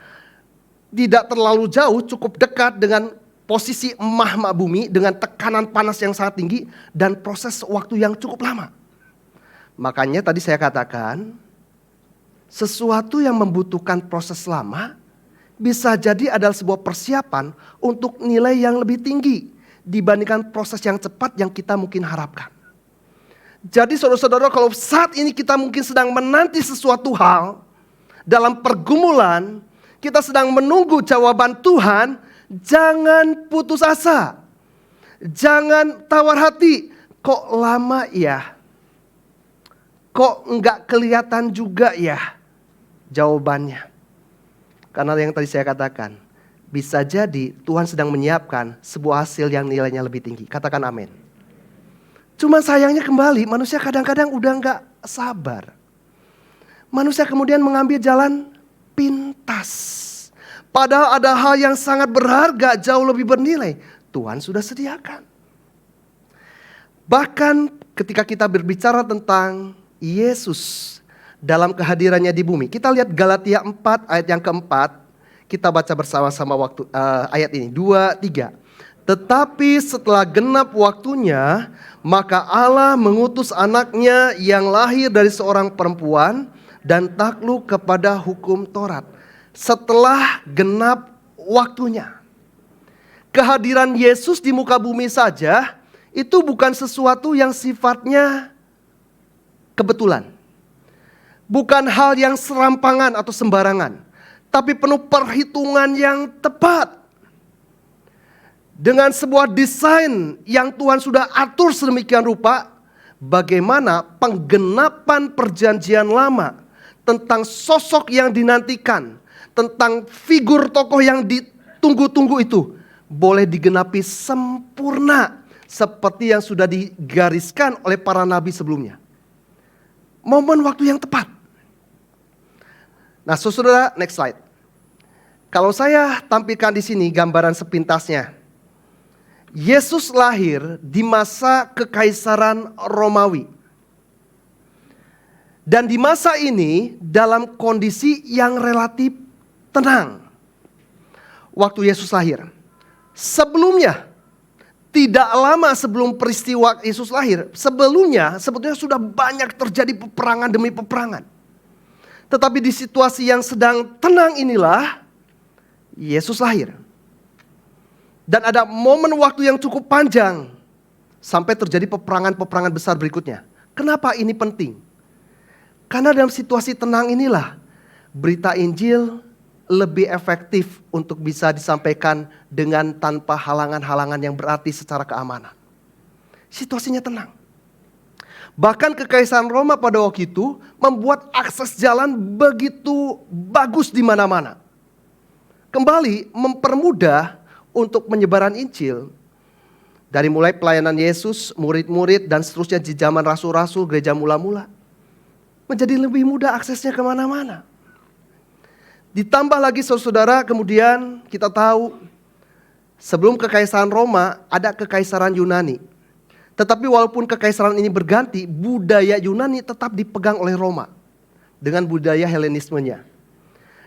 tidak terlalu jauh, cukup dekat dengan posisi mahma bumi dengan tekanan panas yang sangat tinggi dan proses waktu yang cukup lama. Makanya tadi saya katakan, sesuatu yang membutuhkan proses lama bisa jadi adalah sebuah persiapan untuk nilai yang lebih tinggi dibandingkan proses yang cepat yang kita mungkin harapkan. Jadi saudara-saudara, kalau saat ini kita mungkin sedang menanti sesuatu hal dalam pergumulan, kita sedang menunggu jawaban Tuhan, jangan putus asa. Jangan tawar hati. Kok lama ya? Kok enggak kelihatan juga ya jawabannya? Karena yang tadi saya katakan, bisa jadi Tuhan sedang menyiapkan sebuah hasil yang nilainya lebih tinggi. Katakan amin. Cuma sayangnya kembali, manusia kadang-kadang udah gak sabar. Manusia kemudian mengambil jalan pintas. Padahal ada hal yang sangat berharga, jauh lebih bernilai. Tuhan sudah sediakan. Bahkan ketika kita berbicara tentang Yesus dalam kehadirannya di bumi. Kita lihat Galatia 4 ayat yang keempat. Kita baca bersama-sama waktu ayat ini. 2, 3. Tetapi setelah genap waktunya, maka Allah mengutus anaknya yang lahir dari seorang perempuan dan takluk kepada hukum Taurat. Setelah genap waktunya. Kehadiran Yesus di muka bumi saja itu bukan sesuatu yang sifatnya kebetulan. Bukan hal yang serampangan atau sembarangan. Tapi penuh perhitungan yang tepat. Dengan sebuah desain yang Tuhan sudah atur sedemikian rupa. Bagaimana penggenapan perjanjian lama. Tentang sosok yang dinantikan. Tentang figur tokoh yang ditunggu-tunggu itu. Boleh digenapi sempurna. Seperti yang sudah digariskan oleh para nabi sebelumnya. Momen waktu yang tepat. Nah, saudara, next slide. Kalau saya tampilkan di sini gambaran sepintasnya. Yesus lahir di masa kekaisaran Romawi. Dan di masa ini dalam kondisi yang relatif tenang. Waktu Yesus lahir. Sebelumnya, tidak lama sebelum peristiwa Yesus lahir, sebelumnya sebetulnya sudah banyak terjadi peperangan demi peperangan. Tetapi di situasi yang sedang tenang inilah Yesus lahir. Dan ada momen waktu yang cukup panjang sampai terjadi peperangan-peperangan besar berikutnya. Kenapa ini penting? Karena dalam situasi tenang inilah berita Injil lebih efektif untuk bisa disampaikan dengan tanpa halangan-halangan yang berarti secara keamanan. Situasinya tenang. Bahkan kekaisaran Roma pada waktu itu membuat akses jalan begitu bagus di mana-mana. Kembali mempermudah untuk penyebaran Injil. Dari mulai pelayanan Yesus, murid-murid dan seterusnya di zaman rasul-rasul gereja mula-mula. Menjadi lebih mudah aksesnya kemana-mana. Ditambah lagi saudara, kemudian kita tahu sebelum kekaisaran Roma ada kekaisaran Yunani. Tetapi walaupun kekaisaran ini berganti, budaya Yunani tetap dipegang oleh Roma dengan budaya Helenismenya.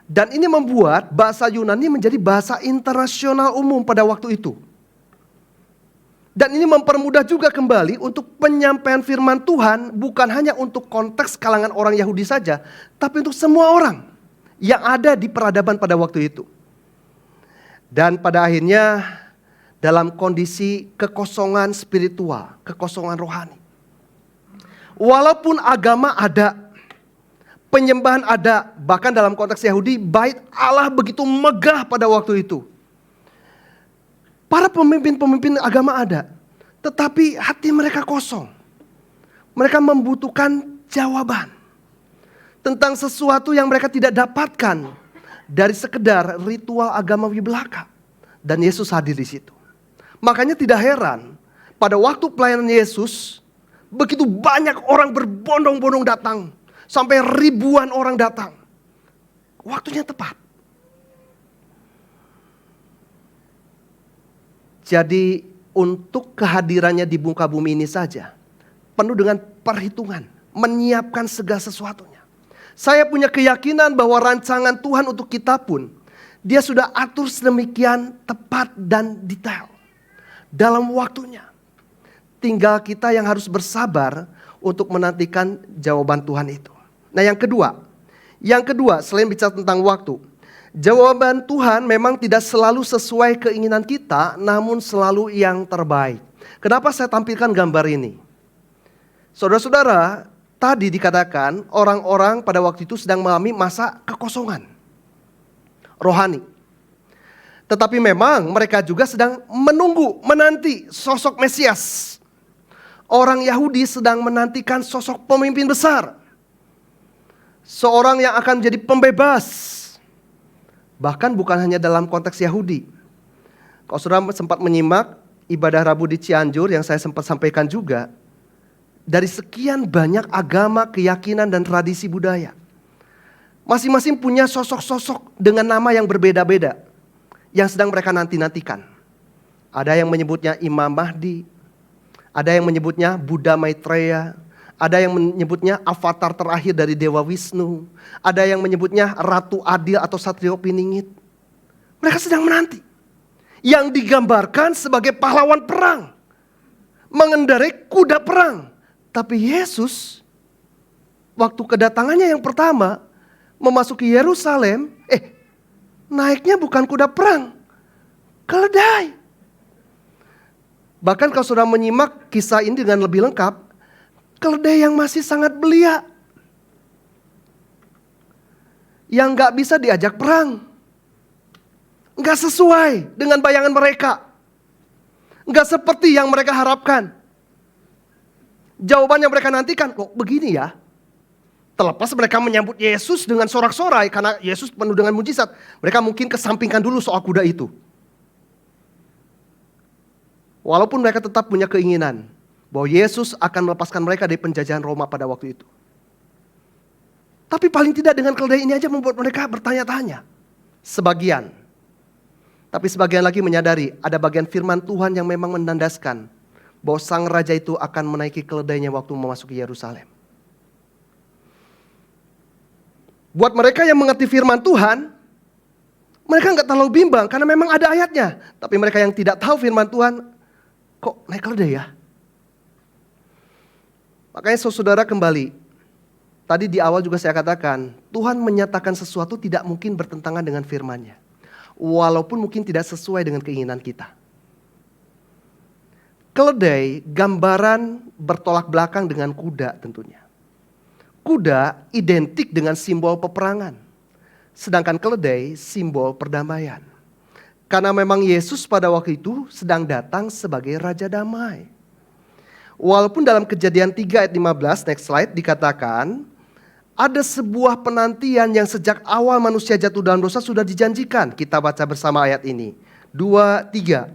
Dan ini membuat bahasa Yunani menjadi bahasa internasional umum pada waktu itu. Dan ini mempermudah juga kembali untuk penyampaian firman Tuhan bukan hanya untuk konteks kalangan orang Yahudi saja, tapi untuk semua orang yang ada di peradaban pada waktu itu. Dan pada akhirnya dalam kondisi kekosongan spiritual, kekosongan rohani. Walaupun agama ada, penyembahan ada, bahkan dalam konteks Yahudi, bait Allah begitu megah pada waktu itu. Para pemimpin-pemimpin agama ada, tetapi hati mereka kosong. Mereka membutuhkan jawaban tentang sesuatu yang mereka tidak dapatkan dari sekedar ritual agamawi belaka. Dan Yesus hadir di situ. Makanya tidak heran pada waktu pelayanan Yesus begitu banyak orang berbondong-bondong datang. Sampai ribuan orang datang. Waktunya tepat. Jadi untuk kehadirannya di muka bumi ini saja penuh dengan perhitungan. Menyiapkan segala sesuatunya. Saya punya keyakinan bahwa rancangan Tuhan untuk kita pun Dia sudah atur sedemikian tepat dan detail. Dalam waktunya. Tinggal kita yang harus bersabar untuk menantikan jawaban Tuhan itu. Nah yang kedua selain bicara tentang waktu. Jawaban Tuhan memang tidak selalu sesuai keinginan kita, namun selalu yang terbaik. Kenapa saya tampilkan gambar ini? Saudara-saudara, tadi dikatakan orang-orang pada waktu itu sedang mengalami masa kekosongan rohani. Tetapi memang mereka juga sedang menanti sosok Mesias. Orang Yahudi sedang menantikan sosok pemimpin besar. Seorang yang akan menjadi pembebas Bahkan bukan hanya dalam konteks Yahudi. Kalau saudara sempat menyimak ibadah Rabu di Cianjur yang saya sempat sampaikan juga, dari sekian banyak agama, keyakinan, dan tradisi budaya, masing-masing punya sosok-sosok dengan nama yang berbeda-beda yang sedang mereka nanti-nantikan. Ada yang menyebutnya Imam Mahdi, ada yang menyebutnya Buddha Maitreya, ada yang menyebutnya avatar terakhir dari Dewa Wisnu, ada yang menyebutnya Ratu Adil atau Satrio Piningit. Mereka sedang menanti yang digambarkan sebagai pahlawan perang, mengendarai kuda perang. Tapi Yesus, waktu kedatangannya yang pertama, memasuki Yerusalem, naiknya bukan kuda perang, keledai. Bahkan kalau saudara menyimak kisah ini dengan lebih lengkap, keledai yang masih sangat belia, yang gak bisa diajak perang, gak sesuai dengan bayangan mereka, gak seperti yang mereka harapkan. Jawaban yang mereka nantikan, kok begini ya? Terlepas mereka menyambut Yesus dengan sorak-sorai karena Yesus penuh dengan mujizat, mereka mungkin kesampingkan dulu soal kuda itu. Walaupun mereka tetap punya keinginan bahwa Yesus akan melepaskan mereka dari penjajahan Roma pada waktu itu. Tapi paling tidak dengan keledai ini aja membuat mereka bertanya-tanya. Sebagian. Tapi sebagian lagi menyadari ada bagian firman Tuhan yang memang menandaskan bahwa sang raja itu akan menaiki keledainya waktu memasuki Yerusalem. Buat mereka yang mengerti firman Tuhan, mereka nggak terlalu bimbang karena memang ada ayatnya. Tapi mereka yang tidak tahu firman Tuhan, kok naik keledai ya? Makanya saudara kembali, tadi di awal juga saya katakan, Tuhan menyatakan sesuatu tidak mungkin bertentangan dengan firman-Nya. Walaupun mungkin tidak sesuai dengan keinginan kita. Keledai gambaran bertolak belakang dengan kuda tentunya. Kuda identik dengan simbol peperangan. Sedangkan keledai simbol perdamaian. Karena memang Yesus pada waktu itu sedang datang sebagai Raja Damai. Walaupun dalam Kejadian 3 ayat 15, next slide, dikatakan ada sebuah penantian yang sejak awal manusia jatuh dalam dosa sudah dijanjikan. Kita baca bersama ayat ini. 2, 3.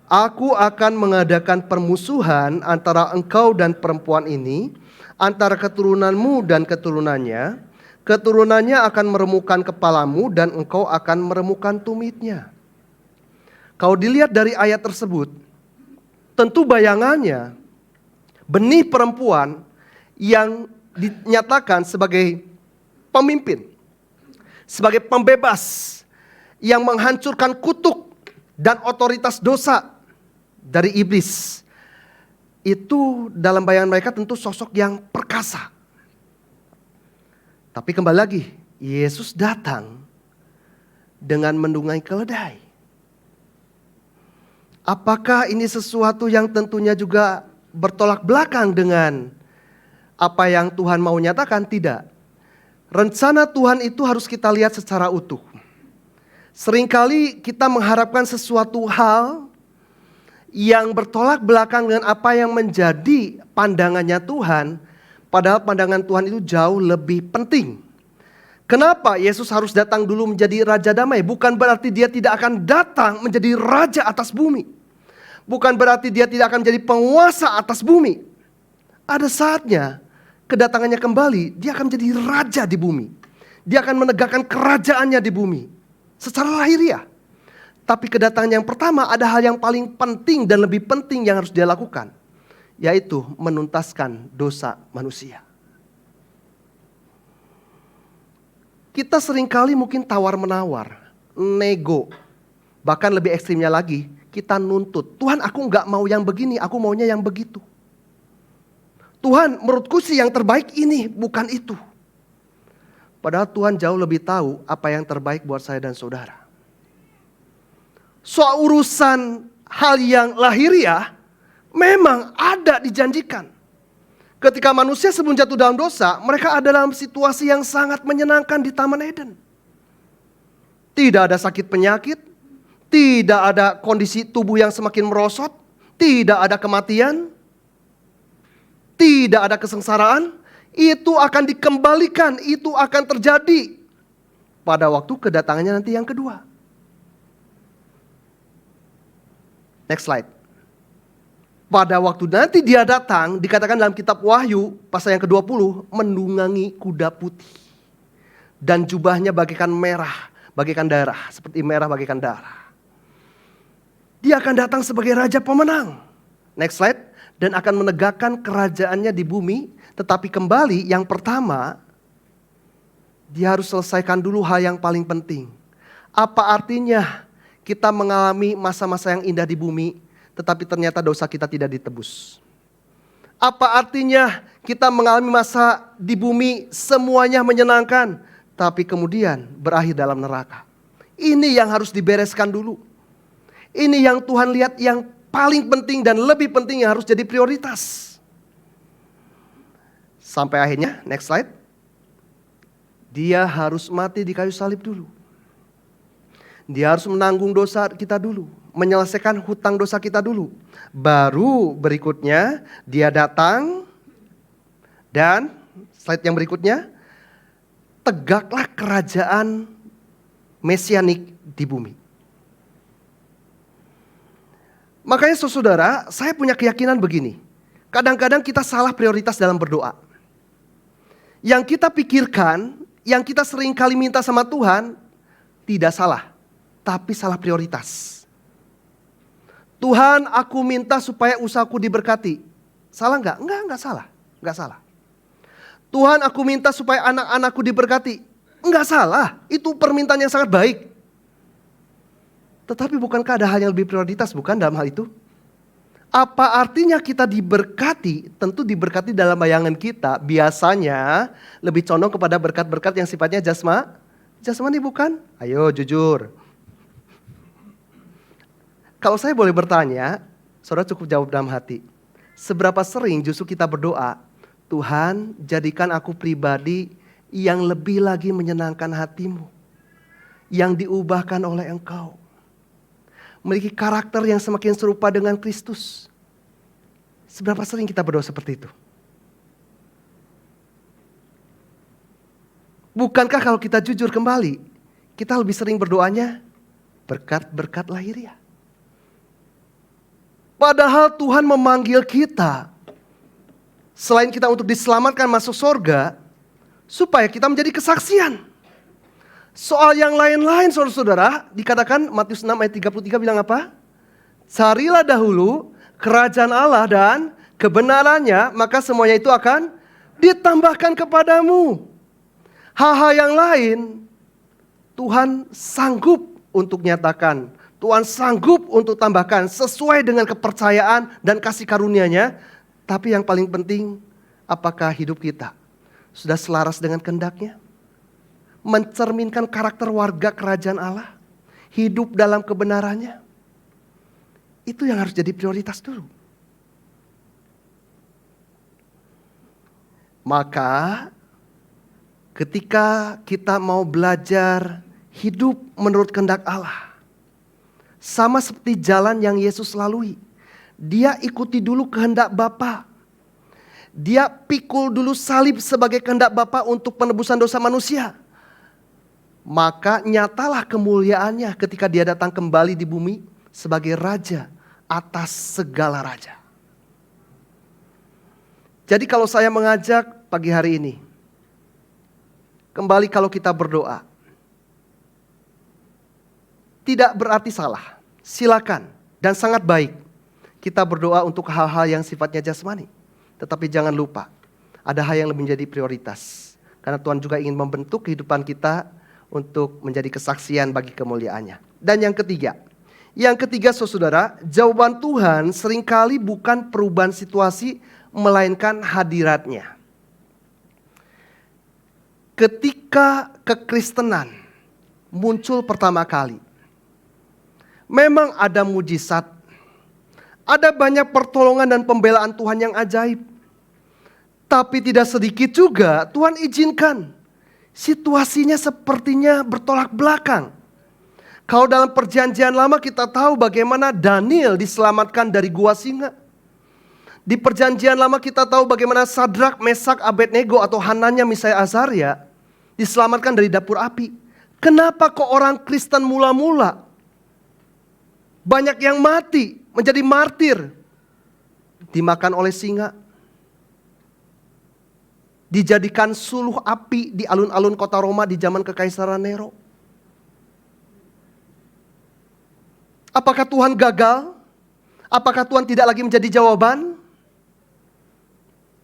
Aku akan mengadakan permusuhan antara engkau dan perempuan ini, antara keturunanmu dan keturunannya. Keturunannya akan meremukkan kepalamu dan engkau akan meremukkan tumitnya. Kalau dilihat dari ayat tersebut, tentu bayangannya benih perempuan yang dinyatakan sebagai pemimpin, sebagai pembebas yang menghancurkan kutuk dan otoritas dosa dari iblis. Itu dalam bayangan mereka tentu sosok yang perkasa. Tapi kembali lagi, Yesus datang dengan menunggangi keledai. Apakah ini sesuatu yang tentunya juga bertolak belakang dengan apa yang Tuhan mau nyatakan? Tidak. Rencana Tuhan itu harus kita lihat secara utuh. Seringkali kita mengharapkan sesuatu hal yang bertolak belakang dengan apa yang menjadi pandangannya Tuhan, padahal pandangan Tuhan itu jauh lebih penting. Kenapa Yesus harus datang dulu menjadi Raja Damai? Bukan berarti dia tidak akan datang menjadi Raja atas bumi. Bukan berarti dia tidak akan menjadi penguasa atas bumi. Ada saatnya kedatangannya kembali, dia akan menjadi Raja di bumi. Dia akan menegakkan kerajaannya di bumi secara lahiriah. Tapi kedatangan yang pertama ada hal yang paling penting dan lebih penting yang harus dia lakukan, yaitu menuntaskan dosa manusia. Kita seringkali mungkin tawar-menawar, nego, bahkan lebih ekstrimnya lagi, kita nuntut. Tuhan, aku nggak mau yang begini, aku maunya yang begitu. Tuhan, menurutku sih yang terbaik ini, bukan itu. Padahal Tuhan jauh lebih tahu apa yang terbaik buat saya dan saudara. Soal urusan hal yang lahiriah memang ada dijanjikan. Ketika manusia sebelum jatuh dalam dosa, mereka ada dalam situasi yang sangat menyenangkan di Taman Eden. Tidak ada sakit penyakit, tidak ada kondisi tubuh yang semakin merosot, tidak ada kematian, tidak ada kesengsaraan. Itu akan dikembalikan, itu akan terjadi pada waktu kedatangannya nanti yang kedua. Next slide. Pada waktu nanti dia datang, dikatakan dalam kitab Wahyu, pasal yang ke-20, menunggangi kuda putih. Dan jubahnya bagaikan merah, bagaikan darah. Seperti merah bagaikan darah. Dia akan datang sebagai raja pemenang. Next slide. Dan akan menegakkan kerajaannya di bumi. Tetapi kembali yang pertama, dia harus selesaikan dulu hal yang paling penting. Apa artinya kita mengalami masa-masa yang indah di bumi, tetapi ternyata dosa kita tidak ditebus? Apa artinya kita mengalami masa di bumi semuanya menyenangkan, tapi kemudian berakhir dalam neraka? Ini yang harus dibereskan dulu. Ini yang Tuhan lihat yang paling penting dan lebih penting yang harus jadi prioritas. Sampai akhirnya, next slide. Dia harus mati di kayu salib dulu. Dia harus menanggung dosa kita dulu. Menyelesaikan hutang dosa kita dulu. Baru berikutnya dia datang. Dan slide yang berikutnya. Tegaklah kerajaan mesianik di bumi. Makanya saudara, saya punya keyakinan begini. Kadang-kadang kita salah prioritas dalam berdoa. Yang kita pikirkan, yang kita sering kali minta sama Tuhan, tidak salah. Tapi salah prioritas. Tuhan, aku minta supaya usahaku diberkati. Salah enggak? Enggak salah. Enggak salah. Tuhan, aku minta supaya anak-anakku diberkati. Enggak salah. Itu permintaan yang sangat baik. Tetapi bukankah ada hal yang lebih prioritas, bukan dalam hal itu? Apa artinya kita diberkati? Tentu diberkati dalam bayangan kita. Biasanya lebih condong kepada berkat-berkat yang sifatnya jasmani, bukan? Ayo jujur. Kalau saya boleh bertanya, saudara cukup jawab dalam hati. Seberapa sering justru kita berdoa, Tuhan jadikan aku pribadi yang lebih lagi menyenangkan hatimu. Yang diubahkan oleh Engkau. Memiliki karakter yang semakin serupa dengan Kristus. Seberapa sering kita berdoa seperti itu? Bukankah kalau kita jujur kembali, kita lebih sering berdoanya berkat-berkat lahiriah? Padahal Tuhan memanggil kita, selain kita untuk diselamatkan masuk surga, supaya kita menjadi kesaksian. Soal yang lain-lain saudara-saudara, dikatakan Matius 6 ayat 33 bilang apa? Carilah dahulu kerajaan Allah dan kebenarannya, maka semuanya itu akan ditambahkan kepadamu. Hal-hal yang lain, Tuhan sanggup untuk nyatakan. Tuhan sanggup untuk tambahkan sesuai dengan kepercayaan dan kasih karunia-Nya. Tapi yang paling penting, apakah hidup kita sudah selaras dengan kehendak-Nya? Mencerminkan karakter warga kerajaan Allah? Hidup dalam kebenarannya? Itu yang harus jadi prioritas dulu. Maka ketika kita mau belajar hidup menurut kehendak Allah, sama seperti jalan yang Yesus lalui. Dia ikuti dulu kehendak Bapa. Dia pikul dulu salib sebagai kehendak Bapa untuk penebusan dosa manusia. Maka nyatalah kemuliaannya ketika dia datang kembali di bumi sebagai raja atas segala raja. Jadi kalau saya mengajak pagi hari ini, kembali kalau kita berdoa, tidak berarti salah, silakan dan sangat baik kita berdoa untuk hal-hal yang sifatnya jasmani. Tetapi jangan lupa, ada hal yang lebih menjadi prioritas. Karena Tuhan juga ingin membentuk kehidupan kita untuk menjadi kesaksian bagi kemuliaannya. Dan yang ketiga saudara, jawaban Tuhan seringkali bukan perubahan situasi, melainkan hadiratnya. Ketika kekristenan muncul pertama kali, memang ada mujizat, ada banyak pertolongan dan pembelaan Tuhan yang ajaib. Tapi tidak sedikit juga Tuhan izinkan situasinya sepertinya bertolak belakang. Kalau dalam perjanjian lama kita tahu bagaimana Daniel diselamatkan dari gua singa. Di perjanjian lama kita tahu bagaimana Sadrak, Mesak, Abednego atau Hananya, Misael, Azaria diselamatkan dari dapur api. Kenapa kok orang Kristen mula-mula banyak yang mati, menjadi martir, dimakan oleh singa, dijadikan suluh api di alun-alun kota Roma di zaman Kekaisaran Nero? Apakah Tuhan gagal? Apakah Tuhan tidak lagi menjadi jawaban?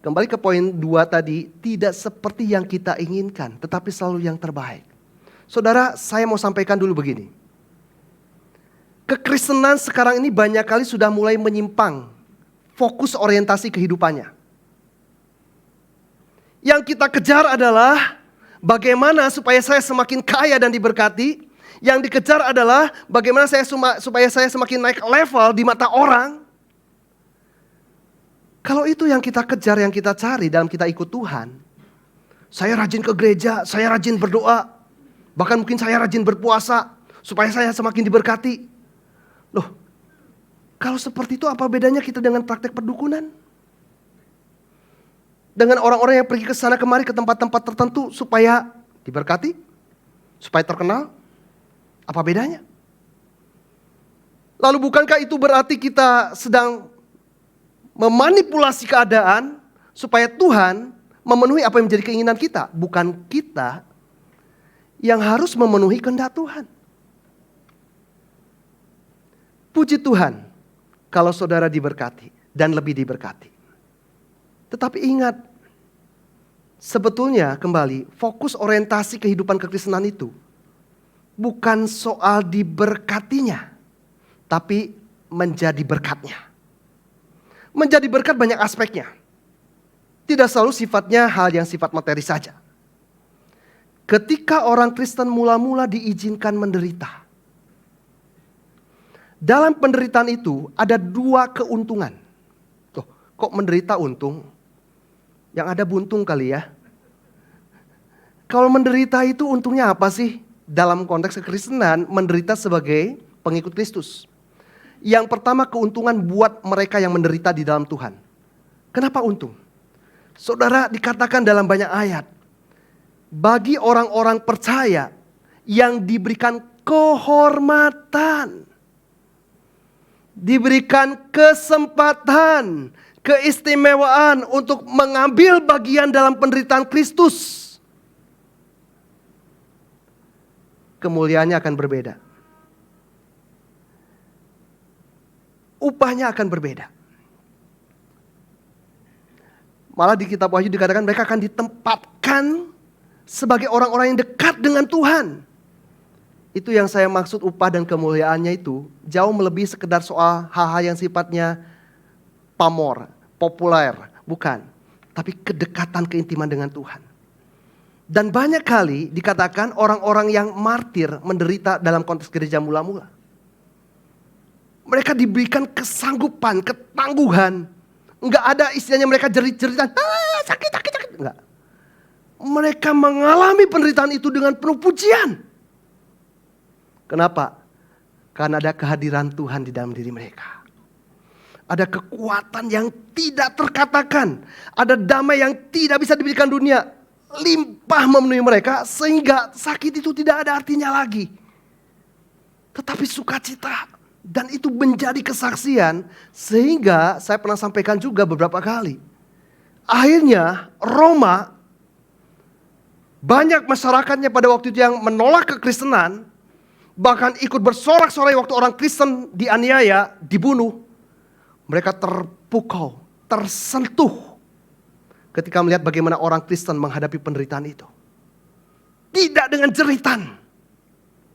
Kembali ke poin 2 tadi, tidak seperti yang kita inginkan, tetapi selalu yang terbaik. Saudara, saya mau sampaikan dulu begini. Kekristenan sekarang ini banyak kali sudah mulai menyimpang fokus orientasi kehidupannya. Yang kita kejar adalah bagaimana supaya saya semakin kaya dan diberkati. Yang dikejar adalah bagaimana supaya saya semakin naik level di mata orang. Kalau itu yang kita kejar, yang kita cari dalam kita ikut Tuhan. Saya rajin ke gereja, saya rajin berdoa. Bahkan mungkin saya rajin berpuasa supaya saya semakin diberkati. Loh, kalau seperti itu apa bedanya kita dengan praktek perdukunan? Dengan orang-orang yang pergi ke sana kemari ke tempat-tempat tertentu supaya diberkati, supaya terkenal, apa bedanya? Lalu bukankah itu berarti kita sedang memanipulasi keadaan supaya Tuhan memenuhi apa yang menjadi keinginan kita? Bukan kita yang harus memenuhi kehendak Tuhan. Puji Tuhan kalau saudara diberkati dan lebih diberkati. Tetapi ingat, sebetulnya kembali fokus orientasi kehidupan kekristenan itu bukan soal diberkatinya, tapi menjadi berkatnya. Menjadi berkat banyak aspeknya. Tidak selalu sifatnya hal yang sifat materi saja. Ketika orang Kristen mula-mula diizinkan menderita, dalam penderitaan itu ada 2 keuntungan. Loh, kok menderita untung? Yang ada buntung kali ya. Kalau menderita itu untungnya apa sih? Dalam konteks kekristenan, menderita sebagai pengikut Kristus. Yang pertama, keuntungan buat mereka yang menderita di dalam Tuhan. Kenapa untung? Saudara, dikatakan dalam banyak ayat, bagi orang-orang percaya yang diberikan kehormatan, diberikan kesempatan, keistimewaan untuk mengambil bagian dalam penderitaan Kristus, kemuliaannya akan berbeda. Upahnya akan berbeda. Malah di kitab Wahyu dikatakan mereka akan ditempatkan sebagai orang-orang yang dekat dengan Tuhan. Itu yang saya maksud upah dan kemuliaannya itu jauh melebihi sekedar soal hal-hal yang sifatnya pamor, populer. Bukan. Tapi kedekatan, keintiman dengan Tuhan. Dan banyak kali dikatakan orang-orang yang martir menderita dalam konteks gereja mula-mula. Mereka diberikan kesanggupan, ketangguhan. Enggak ada istilahnya mereka jerit-jeritan, sakit. Enggak. Mereka mengalami penderitaan itu dengan penuh pujian. Kenapa? Karena ada kehadiran Tuhan di dalam diri mereka. Ada kekuatan yang tidak terkatakan. Ada damai yang tidak bisa diberikan dunia. Limpah memenuhi mereka sehingga sakit itu tidak ada artinya lagi. Tetapi sukacita. Dan itu menjadi kesaksian sehingga saya pernah sampaikan juga beberapa kali. Akhirnya Roma, banyak masyarakatnya pada waktu itu yang menolak kekristenan, bahkan ikut bersorak-sorai waktu orang Kristen dianiaya, dibunuh. Mereka terpukau, tersentuh ketika melihat bagaimana orang Kristen menghadapi penderitaan itu. Tidak dengan jeritan,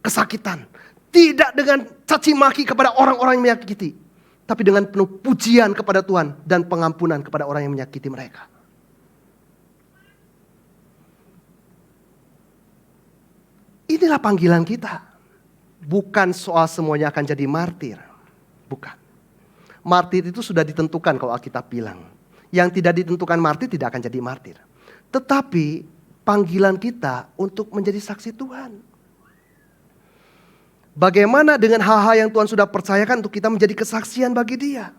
kesakitan. Tidak dengan caci maki kepada orang-orang yang menyakiti. Tapi dengan penuh pujian kepada Tuhan dan pengampunan kepada orang yang menyakiti mereka. Inilah panggilan kita. Bukan soal semuanya akan jadi martir. Bukan. Martir itu sudah ditentukan kalau Alkitab bilang. Yang tidak ditentukan martir tidak akan jadi martir. Tetapi panggilan kita untuk menjadi saksi Tuhan. Bagaimana dengan hal-hal yang Tuhan sudah percayakan untuk kita menjadi kesaksian bagi Dia.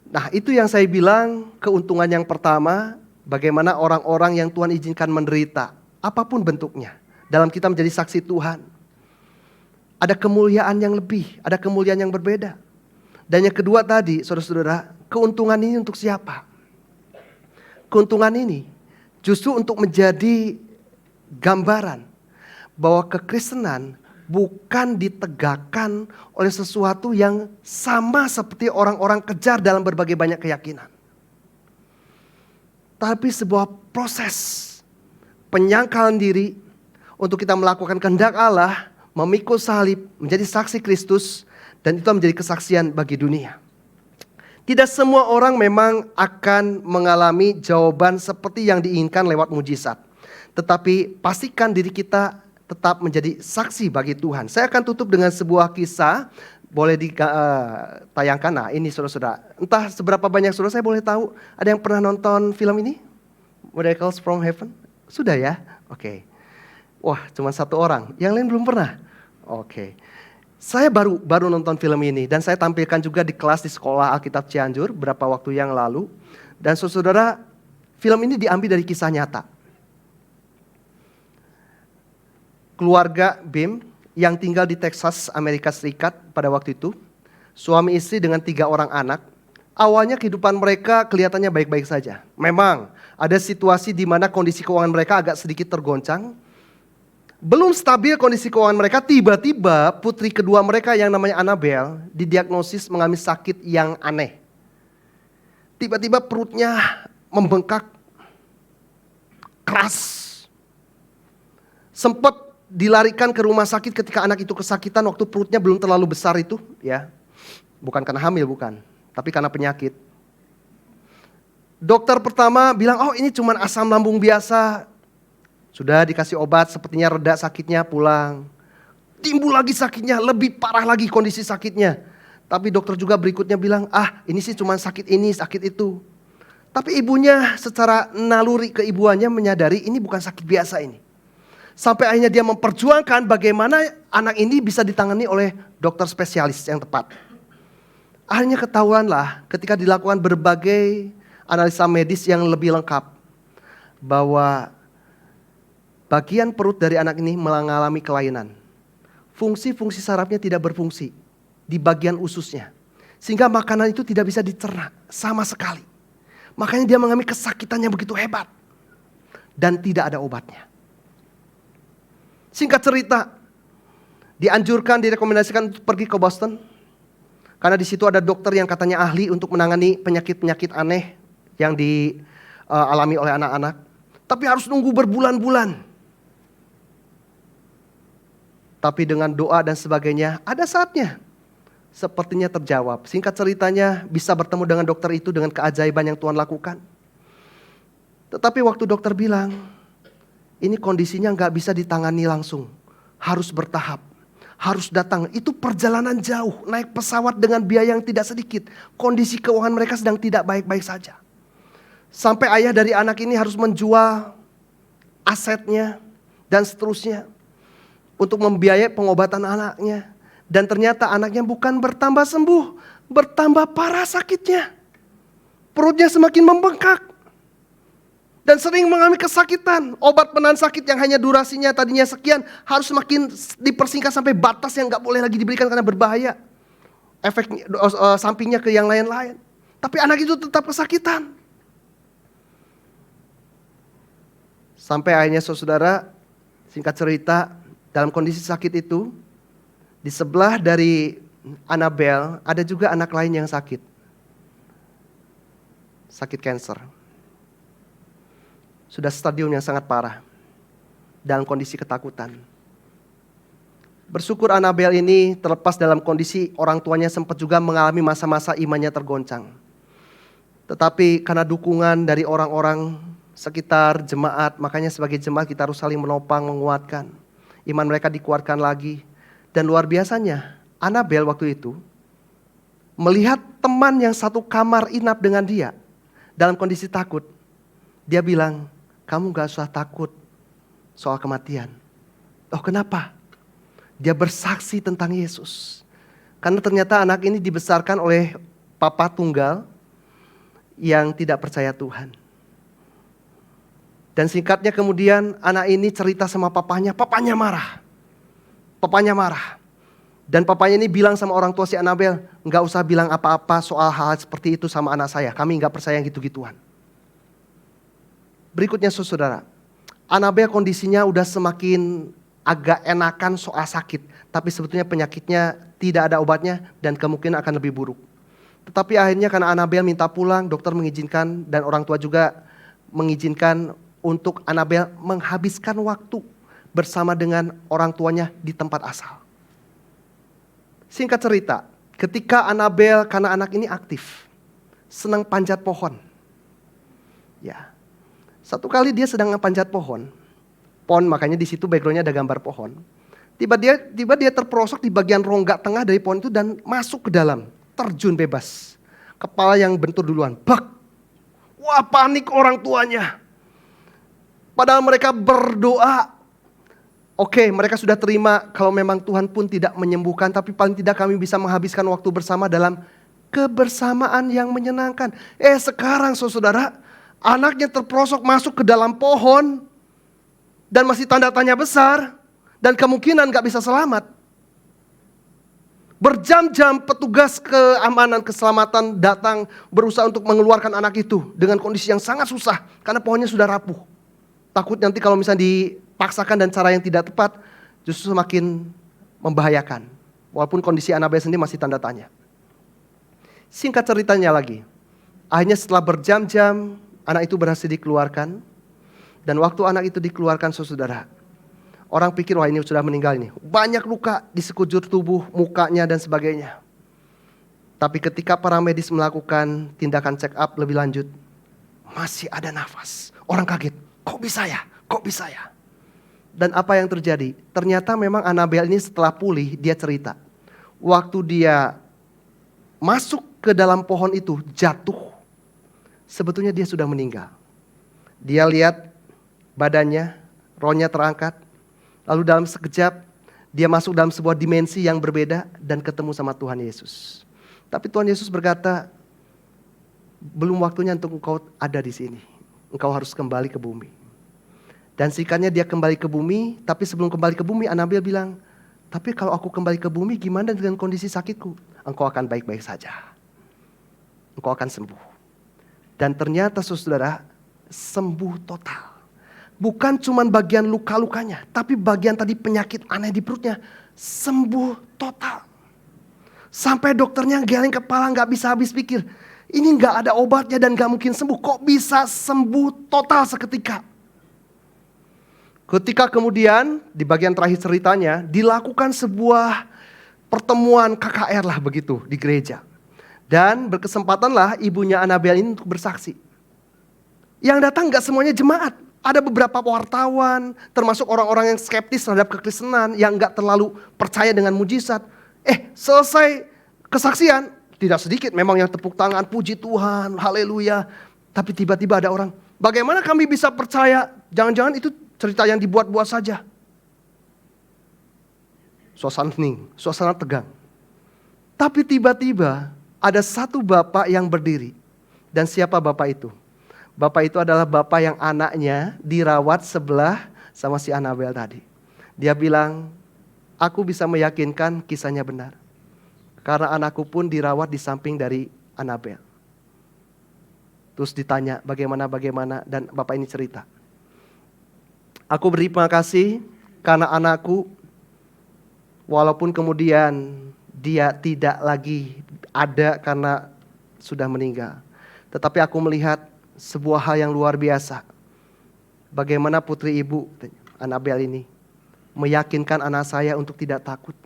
Nah, itu yang saya bilang keuntungan yang pertama. Bagaimana orang-orang yang Tuhan izinkan menderita. apapun bentuknya, dalam kita menjadi saksi Tuhan. Ada kemuliaan yang lebih, ada kemuliaan yang berbeda. Dan yang kedua tadi, saudara-saudara, keuntungan ini untuk siapa? Keuntungan ini justru untuk menjadi gambaran bahwa kekristenan bukan ditegakkan oleh sesuatu yang sama seperti orang-orang kejar dalam berbagai banyak keyakinan. Tapi sebuah proses penyangkalan diri untuk kita melakukan kehendak Allah, memikul salib, menjadi saksi Kristus, dan itu menjadi kesaksian bagi dunia. Tidak semua orang memang akan mengalami jawaban seperti yang diinginkan lewat mujizat. Tetapi pastikan diri kita tetap menjadi saksi bagi Tuhan. Saya akan tutup dengan sebuah kisah, boleh ditayangkan. Nah ini saudara-saudara, entah seberapa banyak saudara saya boleh tahu, ada yang pernah nonton film ini? Miracles from Heaven? Sudah ya? Oke. Wah cuma satu orang, yang lain belum pernah? Oke. Saya baru nonton film ini dan saya tampilkan juga di kelas di sekolah Alkitab Cianjur beberapa waktu yang lalu. Dan saudara, film ini diambil dari kisah nyata. Keluarga Bim yang tinggal di Texas, Amerika Serikat pada waktu itu. Suami istri dengan 3 orang anak. Awalnya kehidupan mereka kelihatannya baik-baik saja. Memang ada situasi di mana kondisi keuangan mereka agak sedikit tergoncang. Belum stabil kondisi keuangan mereka, tiba-tiba putri kedua mereka yang namanya Annabelle didiagnosis mengalami sakit yang aneh. Tiba-tiba perutnya membengkak keras. Sempat dilarikan ke rumah sakit ketika anak itu kesakitan waktu perutnya belum terlalu besar itu, ya. Bukan karena hamil, bukan, tapi karena penyakit. Dokter pertama bilang, oh ini cuma asam lambung biasa. Sudah dikasih obat, sepertinya reda sakitnya, pulang. Timbul lagi sakitnya, lebih parah lagi kondisi sakitnya. Tapi dokter juga berikutnya bilang, ini sih cuma sakit ini, sakit itu. Tapi ibunya secara naluri keibuannya menyadari ini bukan sakit biasa ini. Sampai akhirnya dia memperjuangkan bagaimana anak ini bisa ditangani oleh dokter spesialis yang tepat. Akhirnya ketahuanlah ketika dilakukan berbagai analisa medis yang lebih lengkap, bahwa bagian perut dari anak ini mengalami kelainan. Fungsi-fungsi sarafnya tidak berfungsi di bagian ususnya. Sehingga makanan itu tidak bisa dicerna sama sekali. Makanya dia mengalami kesakitan yang begitu hebat. Dan tidak ada obatnya. Singkat cerita, dianjurkan, direkomendasikan untuk pergi ke Boston. Karena di situ ada dokter yang katanya ahli untuk menangani penyakit-penyakit aneh yang dialami oleh anak-anak. Tapi harus nunggu berbulan-bulan. Tapi dengan doa dan sebagainya, ada saatnya sepertinya terjawab. Singkat ceritanya, bisa bertemu dengan dokter itu dengan keajaiban yang Tuhan lakukan. Tetapi waktu dokter bilang, ini kondisinya nggak bisa ditangani langsung, harus bertahap, harus datang. Itu perjalanan jauh, naik pesawat dengan biaya yang tidak sedikit. Kondisi keuangan mereka sedang tidak baik-baik saja. Sampai ayah dari anak ini harus menjual asetnya dan seterusnya untuk membiayai pengobatan anaknya. Dan ternyata anaknya bukan bertambah sembuh, bertambah parah sakitnya. Perutnya semakin membengkak. Dan sering mengalami kesakitan. Obat penahan sakit yang hanya durasinya tadinya sekian, harus semakin dipersingkat sampai batas yang gak boleh lagi diberikan karena berbahaya. Efek sampingnya ke yang lain-lain. Tapi anak itu tetap kesakitan. Sampai akhirnya saudara, singkat cerita, dalam kondisi sakit itu, di sebelah dari Annabelle ada juga anak lain yang sakit. Sakit kanker. Sudah stadium yang sangat parah. Dalam kondisi ketakutan. Bersyukur Annabelle ini terlepas dalam kondisi orang tuanya sempat juga mengalami masa-masa imannya tergoncang. Tetapi karena dukungan dari orang-orang sekitar jemaat, makanya sebagai jemaat kita harus saling menopang, menguatkan. Iman mereka dikuatkan lagi. Dan luar biasanya, Annabelle waktu itu melihat teman yang satu kamar inap dengan dia dalam kondisi takut. Dia bilang, kamu gak usah takut soal kematian. Oh kenapa? Dia bersaksi tentang Yesus. Karena ternyata anak ini dibesarkan oleh papa tunggal yang tidak percaya Tuhan. Dan singkatnya kemudian anak ini cerita sama papanya marah. Papanya marah. Dan papanya ini bilang sama orang tua si Anabel, nggak usah bilang apa-apa soal hal seperti itu sama anak saya. Kami nggak percaya yang gitu-gituan. Berikutnya saudara, Anabel kondisinya udah semakin agak enakan soal sakit. Tapi sebetulnya penyakitnya tidak ada obatnya dan kemungkinan akan lebih buruk. Tetapi akhirnya karena Anabel minta pulang, dokter mengizinkan dan orang tua juga mengizinkan untuk Anabel menghabiskan waktu bersama dengan orang tuanya di tempat asal. Singkat cerita, ketika Anabel, karena anak ini aktif, senang panjat pohon. Ya, satu kali dia sedang panjat pohon, makanya di situ backgroundnya ada gambar pohon. Tiba dia terperosok di bagian rongga tengah dari pohon itu dan masuk ke dalam, terjun bebas. Kepala yang bentur duluan, bak. Wah, panik orang tuanya. Padahal mereka berdoa. Oke, mereka sudah terima kalau memang Tuhan pun tidak menyembuhkan, tapi paling tidak kami bisa menghabiskan waktu bersama dalam kebersamaan yang menyenangkan. Sekarang saudara, anaknya terperosok masuk ke dalam pohon dan masih tanda tanya besar dan kemungkinan gak bisa selamat. Berjam-jam petugas keamanan keselamatan datang berusaha untuk mengeluarkan anak itu dengan kondisi yang sangat susah karena pohonnya sudah rapuh. Takut nanti kalau misalnya dipaksakan dan cara yang tidak tepat justru semakin membahayakan. Walaupun kondisi Anabel sendiri masih tanda tanya. Singkat ceritanya lagi, akhirnya setelah berjam-jam anak itu berhasil dikeluarkan. Dan waktu anak itu dikeluarkan saudara, orang pikir wah ini sudah meninggal ini. Banyak luka di sekujur tubuh, mukanya dan sebagainya. Tapi ketika para medis melakukan tindakan check up lebih lanjut, masih ada nafas. Orang kaget, kok bisa ya? Kok bisa ya? Dan apa yang terjadi? Ternyata memang Anabel ini setelah pulih, dia cerita. Waktu dia masuk ke dalam pohon itu, jatuh. Sebetulnya dia sudah meninggal. Dia lihat badannya, rohnya terangkat. Lalu dalam sekejap, dia masuk dalam sebuah dimensi yang berbeda dan ketemu sama Tuhan Yesus. Tapi Tuhan Yesus berkata, belum waktunya untuk engkau ada di sini. Engkau harus kembali ke bumi. Dan singkatnya dia kembali ke bumi, tapi sebelum kembali ke bumi Anabel bilang, tapi kalau aku kembali ke bumi gimana dengan kondisi sakitku? Engkau akan baik-baik saja. Engkau akan sembuh. Dan ternyata saudara, sembuh total. Bukan cuma bagian luka-lukanya, tapi bagian tadi penyakit aneh di perutnya, sembuh total. Sampai dokternya geleng kepala gak bisa habis pikir, ini gak ada obatnya dan gak mungkin sembuh. Kok bisa sembuh total seketika? Ketika kemudian di bagian terakhir ceritanya dilakukan sebuah pertemuan KKR lah begitu di gereja. Dan berkesempatanlah ibunya Anabel ini untuk bersaksi. Yang datang gak semuanya jemaat. Ada beberapa wartawan termasuk orang-orang yang skeptis terhadap kekristenan yang gak terlalu percaya dengan mujizat. Selesai kesaksian tidak sedikit memang yang tepuk tangan puji Tuhan, haleluya. Tapi tiba-tiba ada orang, bagaimana kami bisa percaya? Jangan-jangan itu cerita yang dibuat-buat saja. Suasana hening, suasana tegang. Tapi tiba-tiba ada satu bapak yang berdiri. Dan siapa bapak itu? Bapak itu adalah bapak yang anaknya dirawat sebelah sama si Anabel tadi. Dia bilang, aku bisa meyakinkan kisahnya benar. Karena anakku pun dirawat di samping dari Anabel. Terus ditanya bagaimana dan bapak ini cerita. Aku berterima kasih karena anakku walaupun kemudian dia tidak lagi ada karena sudah meninggal. Tetapi aku melihat sebuah hal yang luar biasa. Bagaimana putri ibu Anabel ini meyakinkan anak saya untuk tidak takut.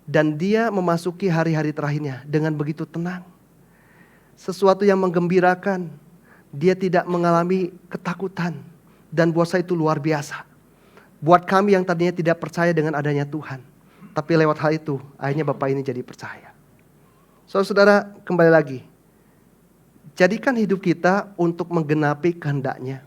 Dan dia memasuki hari-hari terakhirnya dengan begitu tenang. Sesuatu yang menggembirakan. Dia tidak mengalami ketakutan. Dan buat saya itu luar biasa. Buat kami yang tadinya tidak percaya dengan adanya Tuhan. Tapi lewat hal itu, akhirnya Bapak ini jadi percaya. Saudara, kembali lagi. Jadikan hidup kita untuk menggenapi kehendaknya.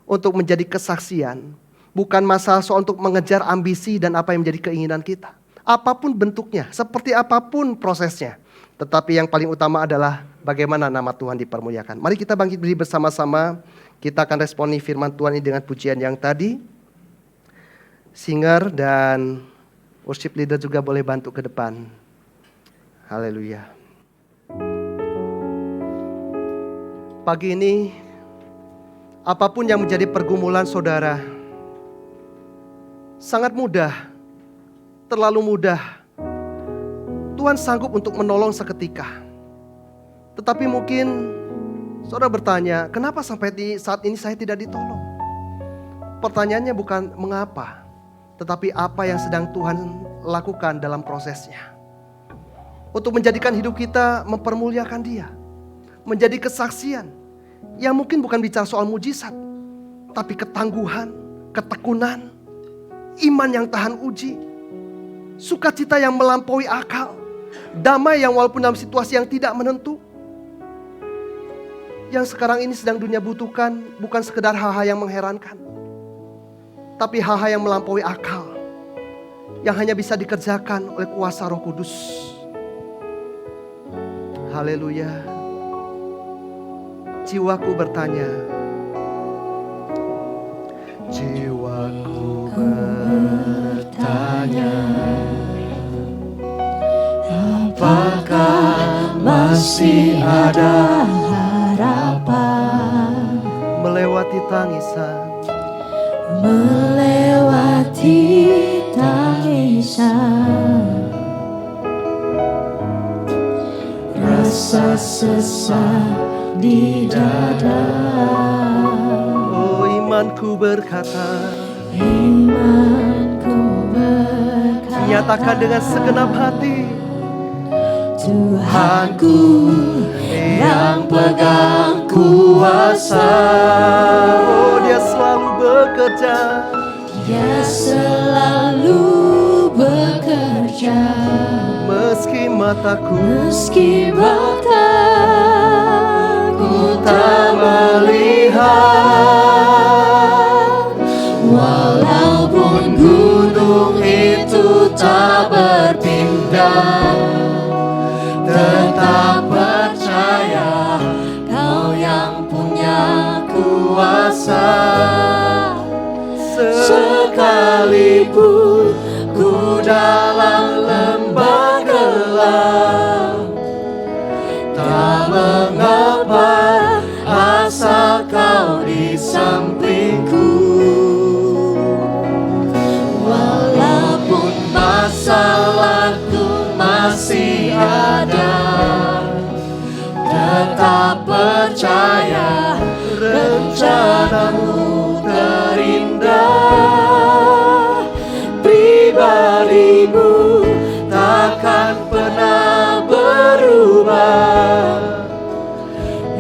Untuk menjadi kesaksian. Bukan masalah soal untuk mengejar ambisi dan apa yang menjadi keinginan kita. apapun bentuknya, seperti apapun prosesnya. Tetapi yang paling utama adalah bagaimana nama Tuhan dipermuliakan. Mari kita bangkit berdiri bersama-sama. Kita akan responi firman Tuhan ini dengan pujian yang tadi. Singer dan worship leader juga boleh bantu ke depan. Haleluya. Pagi ini, apapun yang menjadi pergumulan saudara, sangat mudah, terlalu mudah. Tuhan sanggup untuk menolong seketika. Tetapi mungkin saudara bertanya, kenapa sampai di saat ini saya tidak ditolong? Pertanyaannya bukan mengapa, tetapi apa yang sedang Tuhan lakukan dalam prosesnya. Untuk menjadikan hidup kita mempermuliakan Dia. Menjadi kesaksian yang mungkin bukan bicara soal mujizat, tapi ketangguhan, ketekunan, iman yang tahan uji, sukacita yang melampaui akal, damai yang walaupun dalam situasi yang tidak menentu. Yang sekarang ini sedang dunia butuhkan bukan sekedar hal-hal yang mengherankan, tapi hal-hal yang melampaui akal, yang hanya bisa dikerjakan oleh kuasa Roh Kudus. Haleluya. Jiwaku bertanya, jiwaku bertanya, apakah masih ada harapan melewati tangisan, melewati tangisan, rasa sesak di dada. Oh, imanku berkata, Imanku berkata, nyatakan dengan segenap hati, Tuhanku yang pegang kuasa. Oh, Dia selalu bekerja, Dia selalu bekerja. meski mataku tak melihat, walaupun gunung itu tak berpindah, tetap percaya Kau yang punya kuasa. Sekalipun ku dalam lembah gelap, tak mengapa, asal Kau di sampingku. Walaupun masalahku masih ada, tetap percaya rencanamu terindah. Pribadimu takkan pernah berubah.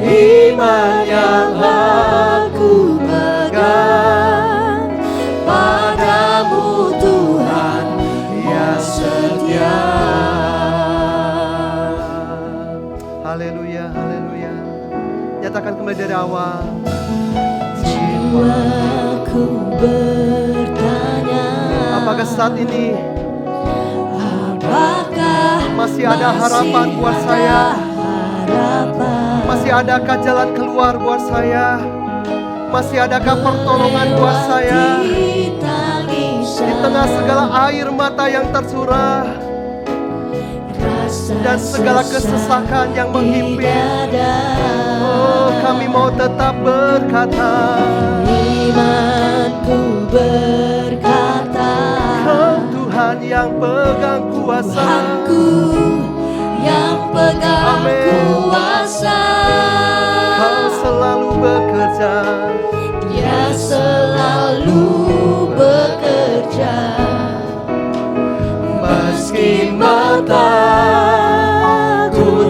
Iman yang aku pegang padamu, Tuhan yang setia. haleluya, haleluya. Nyatakan kembali dari awal. Jiwaku bertanya, Apakah saat ini apakah masih ada harapan buat saya? harapan? Masih adakah jalan keluar buat saya? Masih adakah pertolongan buat saya? Di tengah segala air mata yang tercurah dan segala kesesakan yang menghimpit, oh, kami mau tetap berkata, Imanku berkata, Kau Tuhan yang pegang kuasa. Tuhanku yang pegang Amin. kuasa. Kau selalu bekerja, Dia selalu bekerja. Meski mataku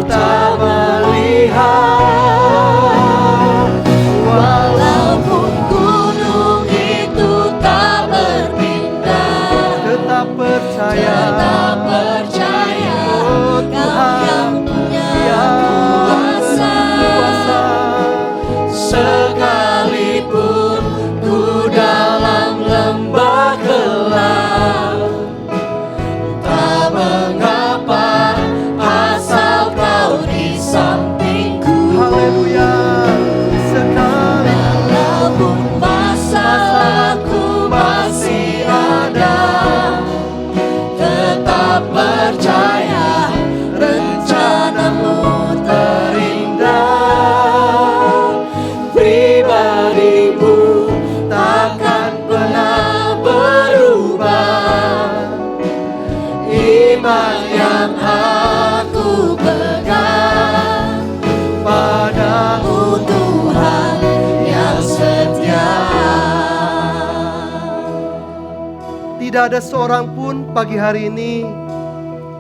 tak melihat, walaupun gunung itu tak berpindah, tetap percaya. tetap percaya tidak ada seorang pun pagi hari ini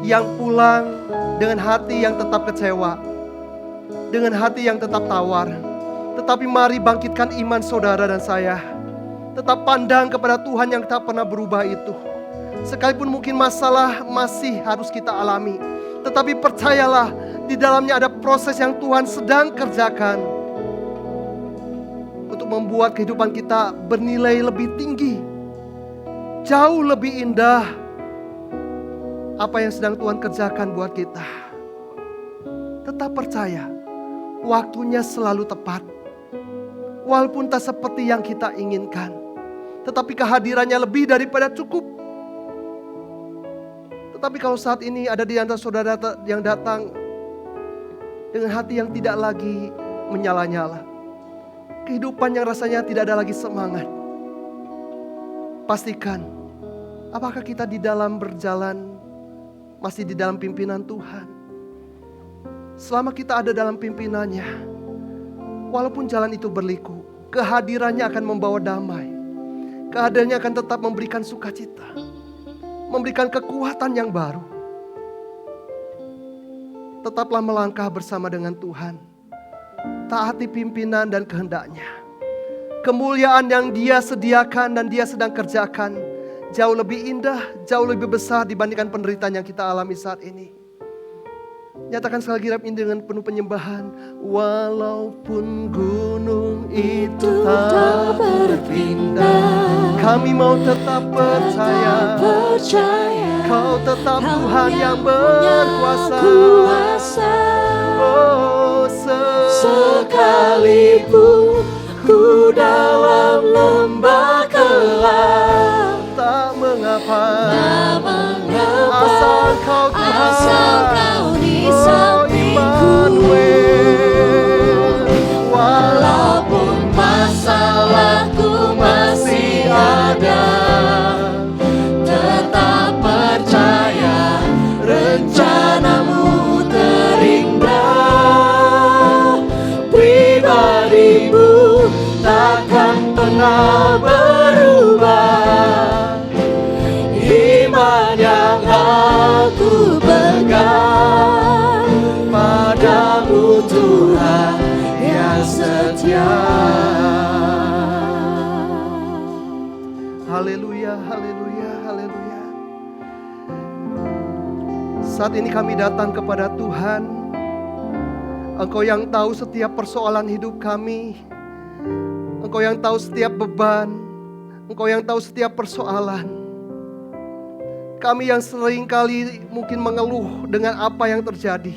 yang pulang dengan hati yang tetap kecewa, dengan hati yang tetap tawar. Tetapi mari bangkitkan iman saudara dan saya. Tetap pandang kepada Tuhan yang tak pernah berubah itu. Sekalipun mungkin masalah masih harus kita alami, tetapi percayalah, di dalamnya ada proses yang Tuhan sedang kerjakan untuk membuat kehidupan kita bernilai lebih tinggi, jauh lebih indah apa yang sedang Tuhan kerjakan buat kita. Tetap percaya, waktunya selalu tepat. Walaupun tak seperti yang kita inginkan, tetapi kehadirannya lebih daripada cukup. Tetapi kalau saat ini ada di antara saudara yang datang dengan hati yang tidak lagi menyala-nyala, kehidupan yang rasanya tidak ada lagi semangat, pastikan, apakah kita di dalam berjalan masih di dalam pimpinan Tuhan? Selama kita ada dalam pimpinannya, walaupun jalan itu berliku, kehadirannya akan membawa damai. Kehadirannya akan tetap memberikan sukacita, memberikan kekuatan yang baru. Tetaplah melangkah bersama dengan Tuhan, taati pimpinan dan kehendaknya. Kemuliaan yang Dia sediakan dan Dia sedang kerjakan jauh lebih indah, jauh lebih besar dibandingkan penderitaan yang kita alami saat ini. Nyatakan sekali lagi rap ini dengan penuh penyembahan. Walaupun gunung itu tak berpindah, kami mau tetap percaya, Kau tetap Tuhan yang berkuasa. Oh, sekalipun ku dalam lembah gelap, tak mengapa, asal Kau Tuhan, oh Immanuel. Walaupun masalahku masih ada, tetap percaya rencanamu terindah. Pribadimu takkan pernah berubah. Iman yang aku pegang padamu Tuhan yang setia. Haleluya, haleluya, haleluya. Saat ini kami datang kepada Tuhan. Engkau yang tahu setiap persoalan hidup kami. Engkau yang tahu setiap beban. Engkau yang tahu setiap persoalan. Kami yang seringkali mungkin mengeluh dengan apa yang terjadi.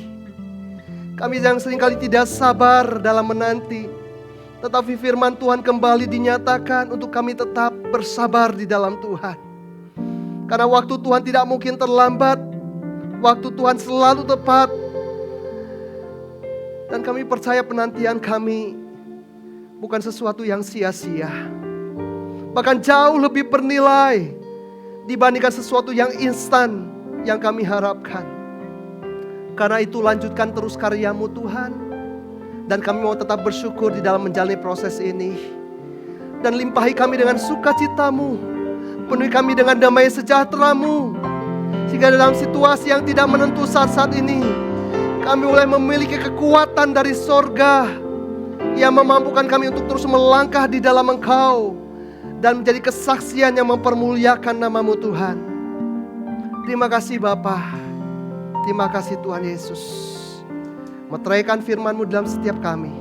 Kami yang seringkali tidak sabar dalam menanti. Tetapi firman Tuhan kembali dinyatakan untuk kami tetap bersabar di dalam Tuhan. Karena waktu Tuhan tidak mungkin terlambat. Waktu Tuhan selalu tepat. Dan kami percaya penantian kami bukan sesuatu yang sia-sia. Bahkan jauh lebih bernilai dibandingkan sesuatu yang instan yang kami harapkan. Karena itu lanjutkan terus karyamu Tuhan. Dan kami mau tetap bersyukur di dalam menjalani proses ini. Dan limpahi kami dengan sukacitamu. Penuhi kami dengan damai sejahteramu. Sehingga dalam situasi yang tidak menentu saat ini, kami mulai memiliki kekuatan dari sorga yang memampukan kami untuk terus melangkah di dalam Engkau. Dan menjadi kesaksian yang mempermuliakan nama-Mu Tuhan. Terima kasih Bapa. Terima kasih Tuhan Yesus. Meteraikan firman-Mu dalam setiap kami.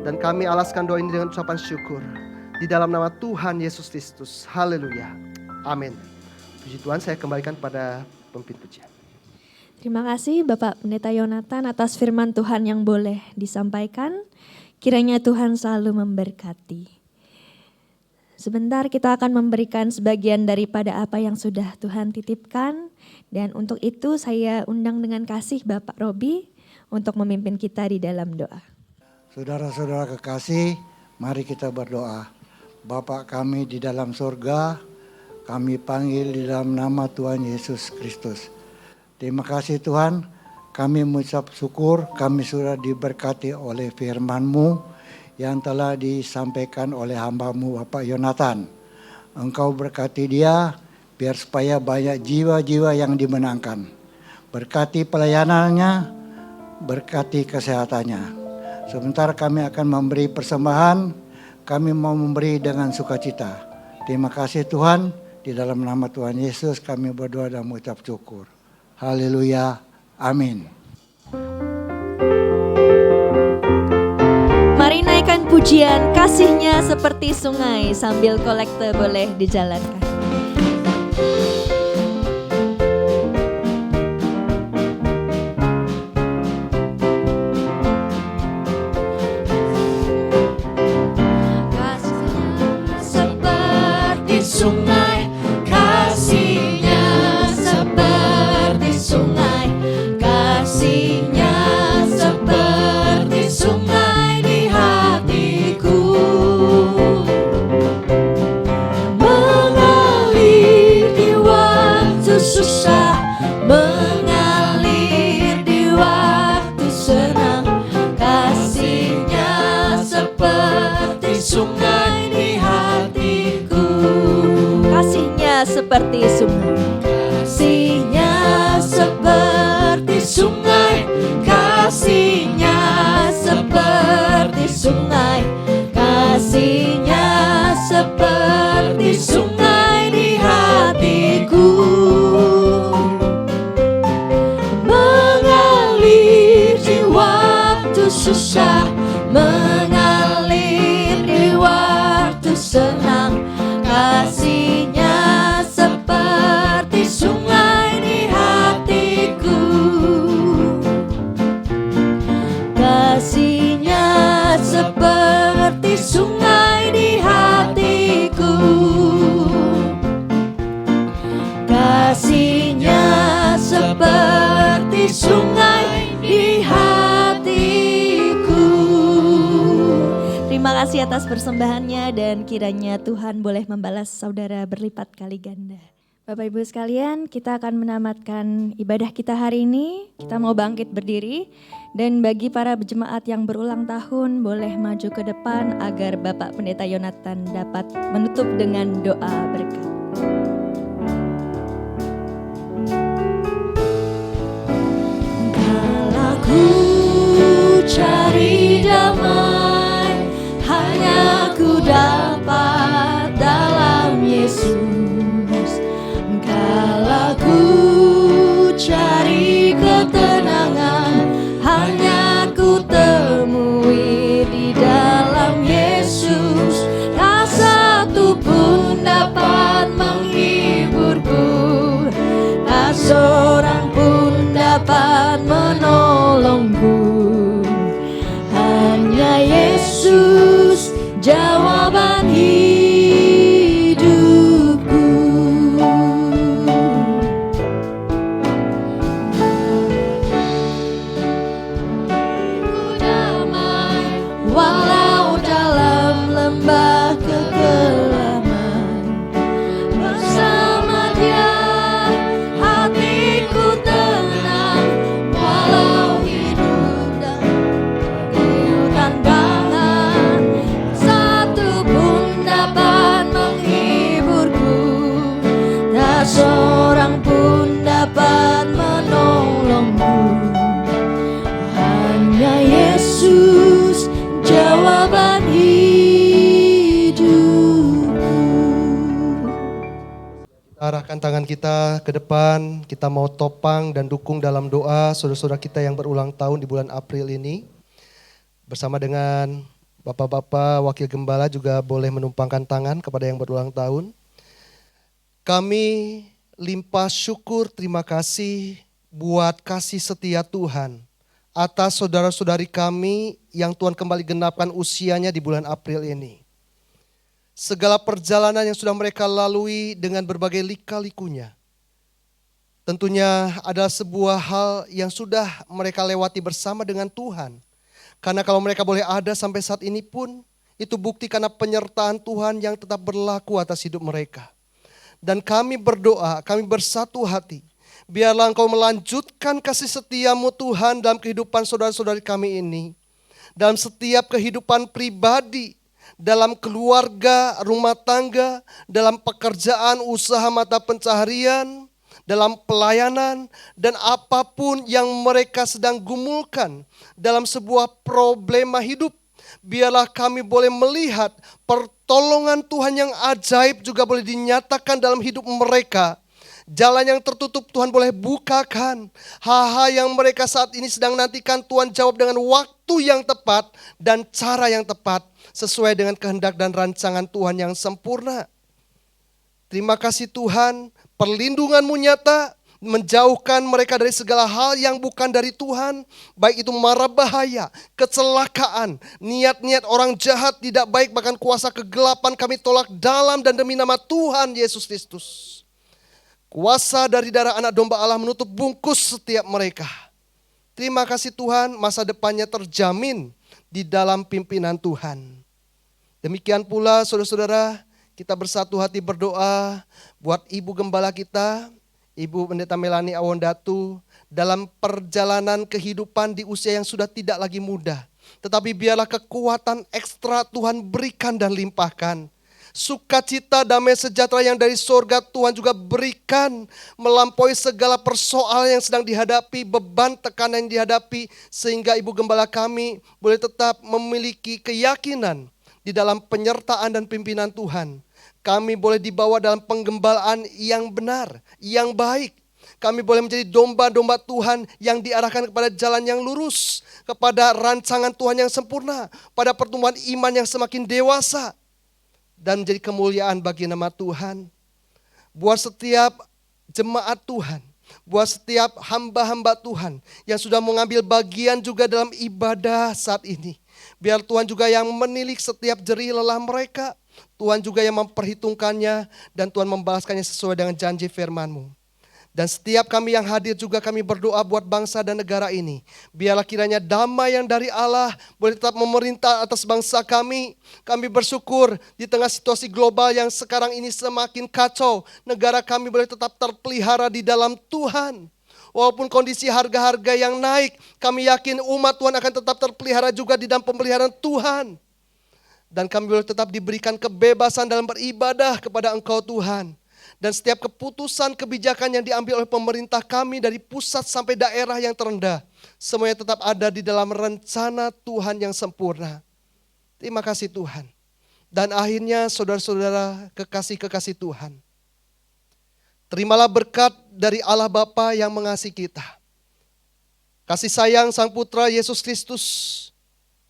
Dan kami alaskan doa ini dengan ucapan syukur. Di dalam nama Tuhan Yesus Kristus. Haleluya. Amin. Puji Tuhan, saya kembalikan pada pemimpin pujian. Terima kasih Bapak Pendeta Yonatan atas firman Tuhan yang boleh disampaikan. Kiranya Tuhan selalu memberkati. Sebentar kita akan memberikan sebagian daripada apa yang sudah Tuhan titipkan. Dan untuk itu saya undang dengan kasih Bapak Robi untuk memimpin kita di dalam doa. Saudara-saudara kekasih, mari kita berdoa. Bapa kami di dalam surga, kami panggil di dalam nama Tuhan Yesus Kristus. Terima kasih Tuhan, kami mengucap syukur, kami sudah diberkati oleh firman-Mu yang telah disampaikan oleh hamba-Mu Bapak Yonatan. Engkau berkati dia, biar supaya banyak jiwa-jiwa yang dimenangkan. Berkati pelayanannya, berkati kesehatannya. Sebentar kami akan memberi persembahan, kami mau memberi dengan sukacita. Terima kasih Tuhan, di dalam nama Tuhan Yesus kami berdoa dan mengucap syukur. Haleluya, amin. Mari naikkan pujian kasihnya seperti sungai sambil kolekte boleh dijalankan. Seperti sungai, kasihnya seperti sungai, kasihnya seperti sungai di hatiku, mengalir di waktu susah, mengalir di waktu senang, kasihnya seperti sungai di hatiku. Kasihnya seperti sungai. Kasihnya seperti sungai, kasihnya seperti sungai, kasihnya seperti sungai di hatiku, mengalir di waktu susah, mengalir di waktu senang, kasihnya seperti sungai di hatiku, kasihnya seperti sungai di hatiku, kasihnya seperti sungai di hatiku. Terima kasih atas persembahannya dan kiranya Tuhan boleh membalas saudara berlipat kali ganda. Bapak Ibu sekalian, kita akan menamatkan ibadah kita hari ini. Kita mau bangkit berdiri, dan bagi para jemaat yang berulang tahun boleh maju ke depan agar Bapak Pendeta Yonatan dapat menutup dengan doa berkat. Kala ku cari damai, hanya ku dapat dalam Yesus. Kala ku cari ketenangan, hanya ku temui di dalam Yesus. Tak satu pun dapat menghiburku, tak seorang pun dapat menolongku. Hanya Yesus jawaban hidupku. Ku damai walau dalam lembah kegelapan, bersama Dia hatiku tenang, walau hidup dan tantangan, satu pun dapat menghiburku, tak seorang pun dapat menolongku. Hanya Yesus jawaban hidupku. Arahkan tangan kita ke depan, kita mau topang dan dukung dalam doa saudara-saudara kita yang berulang tahun di bulan April ini. Bersama dengan Bapak-Bapak Wakil Gembala juga boleh menumpangkan tangan kepada yang berulang tahun. Kami limpah syukur terima kasih buat kasih setia Tuhan atas saudara-saudari kami yang Tuhan kembali genapkan usianya di bulan April ini. Segala perjalanan yang sudah mereka lalui dengan berbagai lika-likunya, tentunya adalah sebuah hal yang sudah mereka lewati bersama dengan Tuhan. Karena kalau mereka boleh ada sampai saat ini pun, itu bukti karena penyertaan Tuhan yang tetap berlaku atas hidup mereka. Dan kami berdoa, kami bersatu hati, biarlah Engkau melanjutkan kasih setiamu Tuhan dalam kehidupan saudara-saudari kami ini. Dalam setiap kehidupan pribadi, dalam keluarga, rumah tangga, dalam pekerjaan, usaha mata pencaharian, dalam pelayanan, dan apapun yang mereka sedang gumulkan dalam sebuah problema hidup. Biarlah kami boleh melihat pertolongan Tuhan yang ajaib juga boleh dinyatakan dalam hidup mereka. Jalan yang tertutup Tuhan boleh bukakan. Hal-hal yang mereka saat ini sedang nantikan Tuhan jawab dengan waktu yang tepat dan cara yang tepat sesuai dengan kehendak dan rancangan Tuhan yang sempurna. Terima kasih Tuhan, perlindungan-Mu nyata menjauhkan mereka dari segala hal yang bukan dari Tuhan, baik itu mara bahaya, kecelakaan, niat-niat orang jahat tidak baik, bahkan kuasa kegelapan kami tolak dalam dan demi nama Tuhan Yesus Kristus. Kuasa dari darah anak domba Allah menutup bungkus setiap mereka. Terima kasih Tuhan, masa depannya terjamin di dalam pimpinan Tuhan. Demikian pula saudara-saudara, kita bersatu hati berdoa buat Ibu Gembala kita, Ibu Pendeta Melani Awondatu, dalam perjalanan kehidupan di usia yang sudah tidak lagi muda. Tetapi biarlah kekuatan ekstra Tuhan berikan dan limpahkan. Sukacita, damai sejahtera yang dari sorga Tuhan juga berikan, melampaui segala persoalan yang sedang dihadapi, beban tekanan yang dihadapi, sehingga Ibu Gembala kami boleh tetap memiliki keyakinan di dalam penyertaan dan pimpinan Tuhan. Kami boleh dibawa dalam penggembalaan yang benar, yang baik. Kami boleh menjadi domba-domba Tuhan yang diarahkan kepada jalan yang lurus, kepada rancangan Tuhan yang sempurna, pada pertumbuhan iman yang semakin dewasa, dan menjadi kemuliaan bagi nama Tuhan. Buat setiap jemaat Tuhan, buat setiap hamba-hamba Tuhan yang sudah mengambil bagian juga dalam ibadah saat ini. Biar Tuhan juga yang menilik setiap jerih lelah mereka. Tuhan juga yang memperhitungkannya dan Tuhan membalaskannya sesuai dengan janji firman-Mu. Dan setiap kami yang hadir juga kami berdoa buat bangsa dan negara ini. Biarlah kiranya damai yang dari Allah boleh tetap memerintah atas bangsa kami. Kami bersyukur di tengah situasi global yang sekarang ini semakin kacau. Negara kami boleh tetap terpelihara di dalam Tuhan. Walaupun kondisi harga-harga yang naik, kami yakin umat Tuhan akan tetap terpelihara juga di dalam pemeliharaan Tuhan. Dan kami boleh tetap diberikan kebebasan dalam beribadah kepada Engkau Tuhan. Dan setiap keputusan kebijakan yang diambil oleh pemerintah kami dari pusat sampai daerah yang terendah, semuanya tetap ada di dalam rencana Tuhan yang sempurna. Terima kasih Tuhan. Dan akhirnya saudara-saudara kekasih-kekasih Tuhan, terimalah berkat dari Allah Bapa yang mengasihi kita. Kasih sayang Sang Putra Yesus Kristus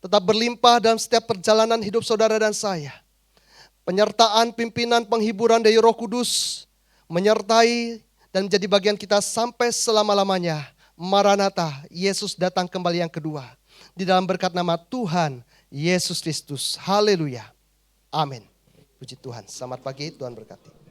tetap berlimpah dalam setiap perjalanan hidup saudara dan saya. Penyertaan pimpinan penghiburan dari Roh Kudus menyertai dan menjadi bagian kita sampai selama-lamanya. Maranatha, Yesus datang kembali yang kedua. Di dalam berkat nama Tuhan Yesus Kristus. Haleluya. Amin. Puji Tuhan. Selamat pagi, Tuhan berkati.